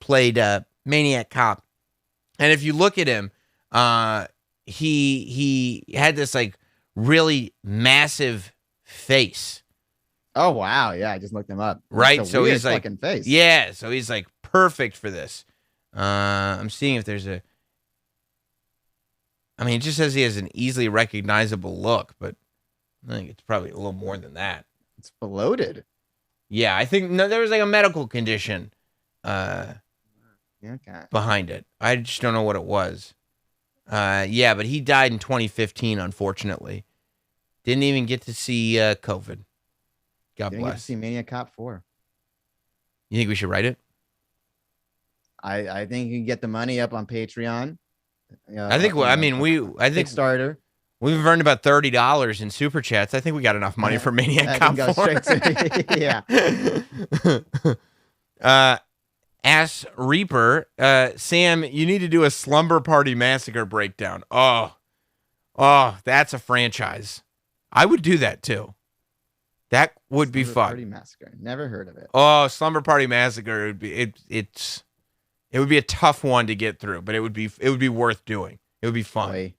played Maniac Cop. And if you look at him, he had this like really massive face. Oh wow, yeah, I just looked him up. Right, so he's like fucking face. Yeah, so he's like perfect for this. I'm seeing if there's a. I mean, it just says he has an easily recognizable look, but I think it's probably a little more than that. It's bloated. Yeah, I think there was like a medical condition behind it. I just don't know what it was. Yeah, but he died in 2015, unfortunately. Didn't even get to see COVID. God Didn't bless. get to see Maniac Cop 4. You think we should write it? I think you can get the money up on Patreon. I think Kickstarter. We've earned about $30 in super chats. I think we got enough money for Maniac Cop 4. Yeah. Ass Reaper, Sam, you need to do a Slumber Party Massacre breakdown. Oh, that's a franchise. I would do that too. That would be fun. Slumber Party Massacre. Never heard of it. Oh, Slumber Party Massacre would be it would be a tough one to get through, but it would be worth doing. It would be fun. Boy.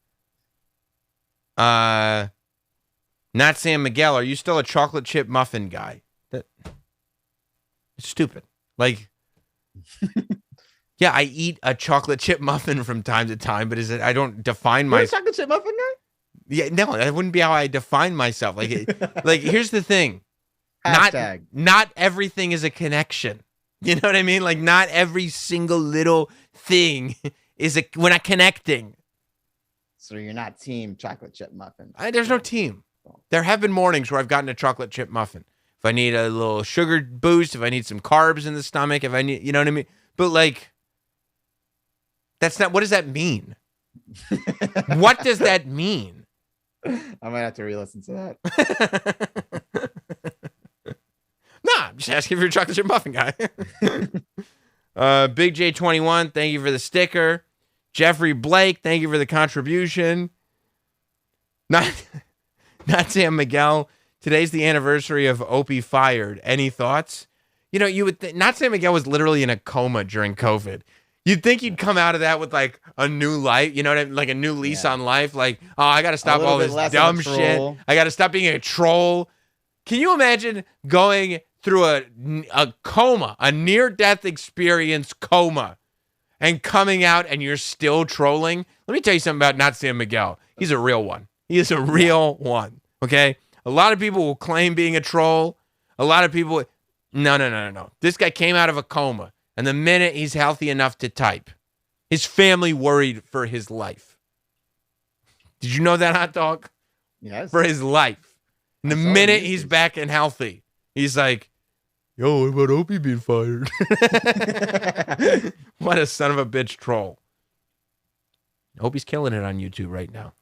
Not Sam Miguel. Are you still a chocolate chip muffin guy? It's stupid. Like, yeah, I eat a chocolate chip muffin from time to time, but I don't define You're a myself. chocolate chip muffin guy? Yeah, no, that wouldn't be how I define myself. Like, here's the thing. Hashtag. Not everything is a connection. You know what I mean? Like, not every single little thing we're not connecting. So you're not team chocolate chip muffin. There's no team. There have been mornings where I've gotten a chocolate chip muffin. If I need a little sugar boost, if I need some carbs in the stomach, if I need, you know what I mean? But like, that's not, what does that mean? What does that mean? I might have to re-listen to that. Nah, I'm just asking if you're a chocolate chip muffin guy. Big J21, thank you for the sticker. Jeffrey Blake, thank you for the contribution. Not Sam Miguel. Today's the anniversary of Opie fired. Any thoughts? You know, you would Not Sam Miguel was literally in a coma during COVID. You'd think he'd come out of that with like a new life, you know what I mean? Like a new lease on life. Like, oh, I got to stop all this dumb shit. I got to stop being a troll. Can you imagine going through a coma, a near-death experience coma, and coming out and you're still trolling? Let me tell you something about Not Sam Miguel. He's a real one. He is a real one, okay? A lot of people will claim being a troll. A lot of people... No. This guy came out of a coma, and the minute he's healthy enough to type, his family worried for his life. Did you know that, Hot Dog? Yes. For his life. And the minute he's back and healthy, he's like, yo, what about Opie being fired? What a son of a bitch troll. Opie's killing it on YouTube right now.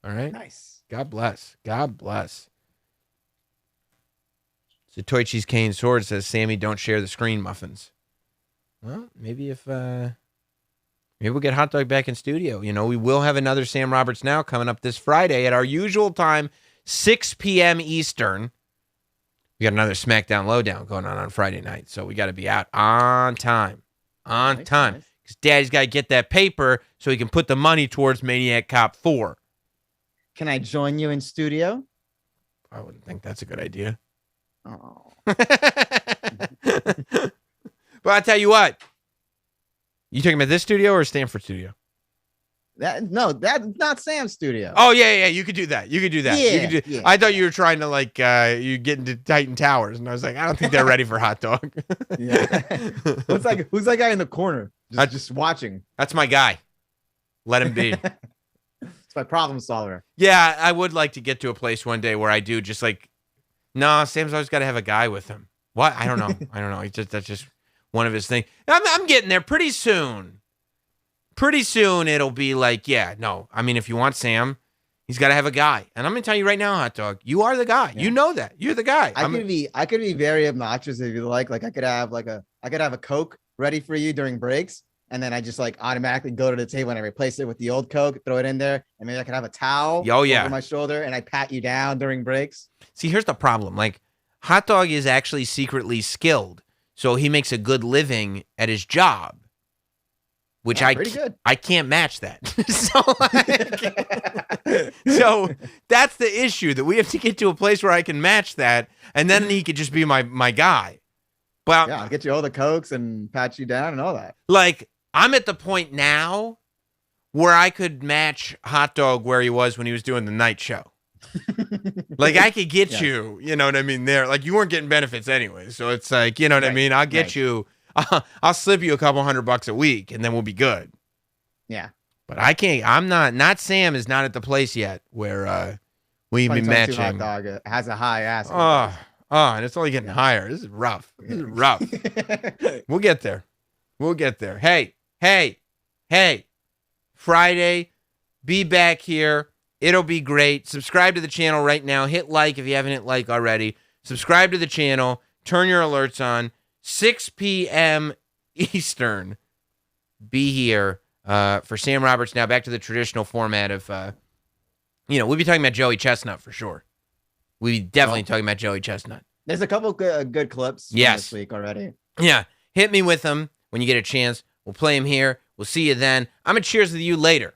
All right? Nice. God bless. God bless. Satoichi's Cane Sword says, Sammy, don't share the screen, muffins. Well, maybe maybe we'll get Hot Dog back in studio. You know, we will have another Sam Roberts Now coming up this Friday at our usual time, 6 p.m. Eastern. We got another SmackDown Lowdown going on Friday night, so we got to be out on time. On time. Because Daddy's got to get that paper so he can put the money towards Maniac Cop 4. Can I join you in studio? I wouldn't think that's a good idea. Oh. But I'll tell you what. You talking about this studio or Stanford studio? That's not Sam's studio. Oh, yeah. You could do that. You could do that. Yeah. I thought you were trying to, like, you get into Titan Towers. And I was like, I don't think they're ready for Hot Dog. Yeah. Who's that guy in the corner? Just watching. That's my guy. Let him be. It's my problem solver. Yeah, I would like to get to a place one day where I do just like, no, Sam's always got to have a guy with him. What? I don't know. That's just one of his things. I'm getting there pretty soon. Pretty soon it'll be like, yeah, no. I mean, if you want Sam, he's got to have a guy. And I'm going to tell you right now, Hot Dog, you are the guy. Yeah. You know that. You're the guy. I could be very obnoxious if you like. Like I could have a Coke ready for you during breaks. And then I just like automatically go to the table and I replace it with the old Coke, throw it in there. And maybe I could have a towel over my shoulder and I pat you down during breaks. See, here's the problem. Like, Hot Dog is actually secretly skilled. So he makes a good living at his job, which I can't match that. So that's the issue, that we have to get to a place where I can match that. And then he could just be my guy. But yeah, I'll get you all the Cokes and pat you down and all that. Like, I'm at the point now where I could match Hot Dog where he was when he was doing the night show. Like, I could get you know what I mean, there. Like, you weren't getting benefits anyway. So it's like, you know what I mean? I'll get you. I'll slip you a couple $100 a week and then we'll be good. Yeah. But I can't. Not Sam is not at the place yet where we be matching. Hot Dog has a high ass. And it's only getting higher. This is rough. We'll get there. Hey. Friday, be back here. It'll be great. Subscribe to the channel right now. Hit like if you haven't hit like already. Subscribe to the channel. Turn your alerts on. 6 p.m. Eastern. Be here for Sam Roberts. Now back to the traditional format of, we'll be talking about Joey Chestnut for sure. We'll be definitely talking about Joey Chestnut. There's a couple good clips from this week already. Yeah. Hit me with them when you get a chance. We'll play them here. We'll see you then. I'm going to cheers with you later.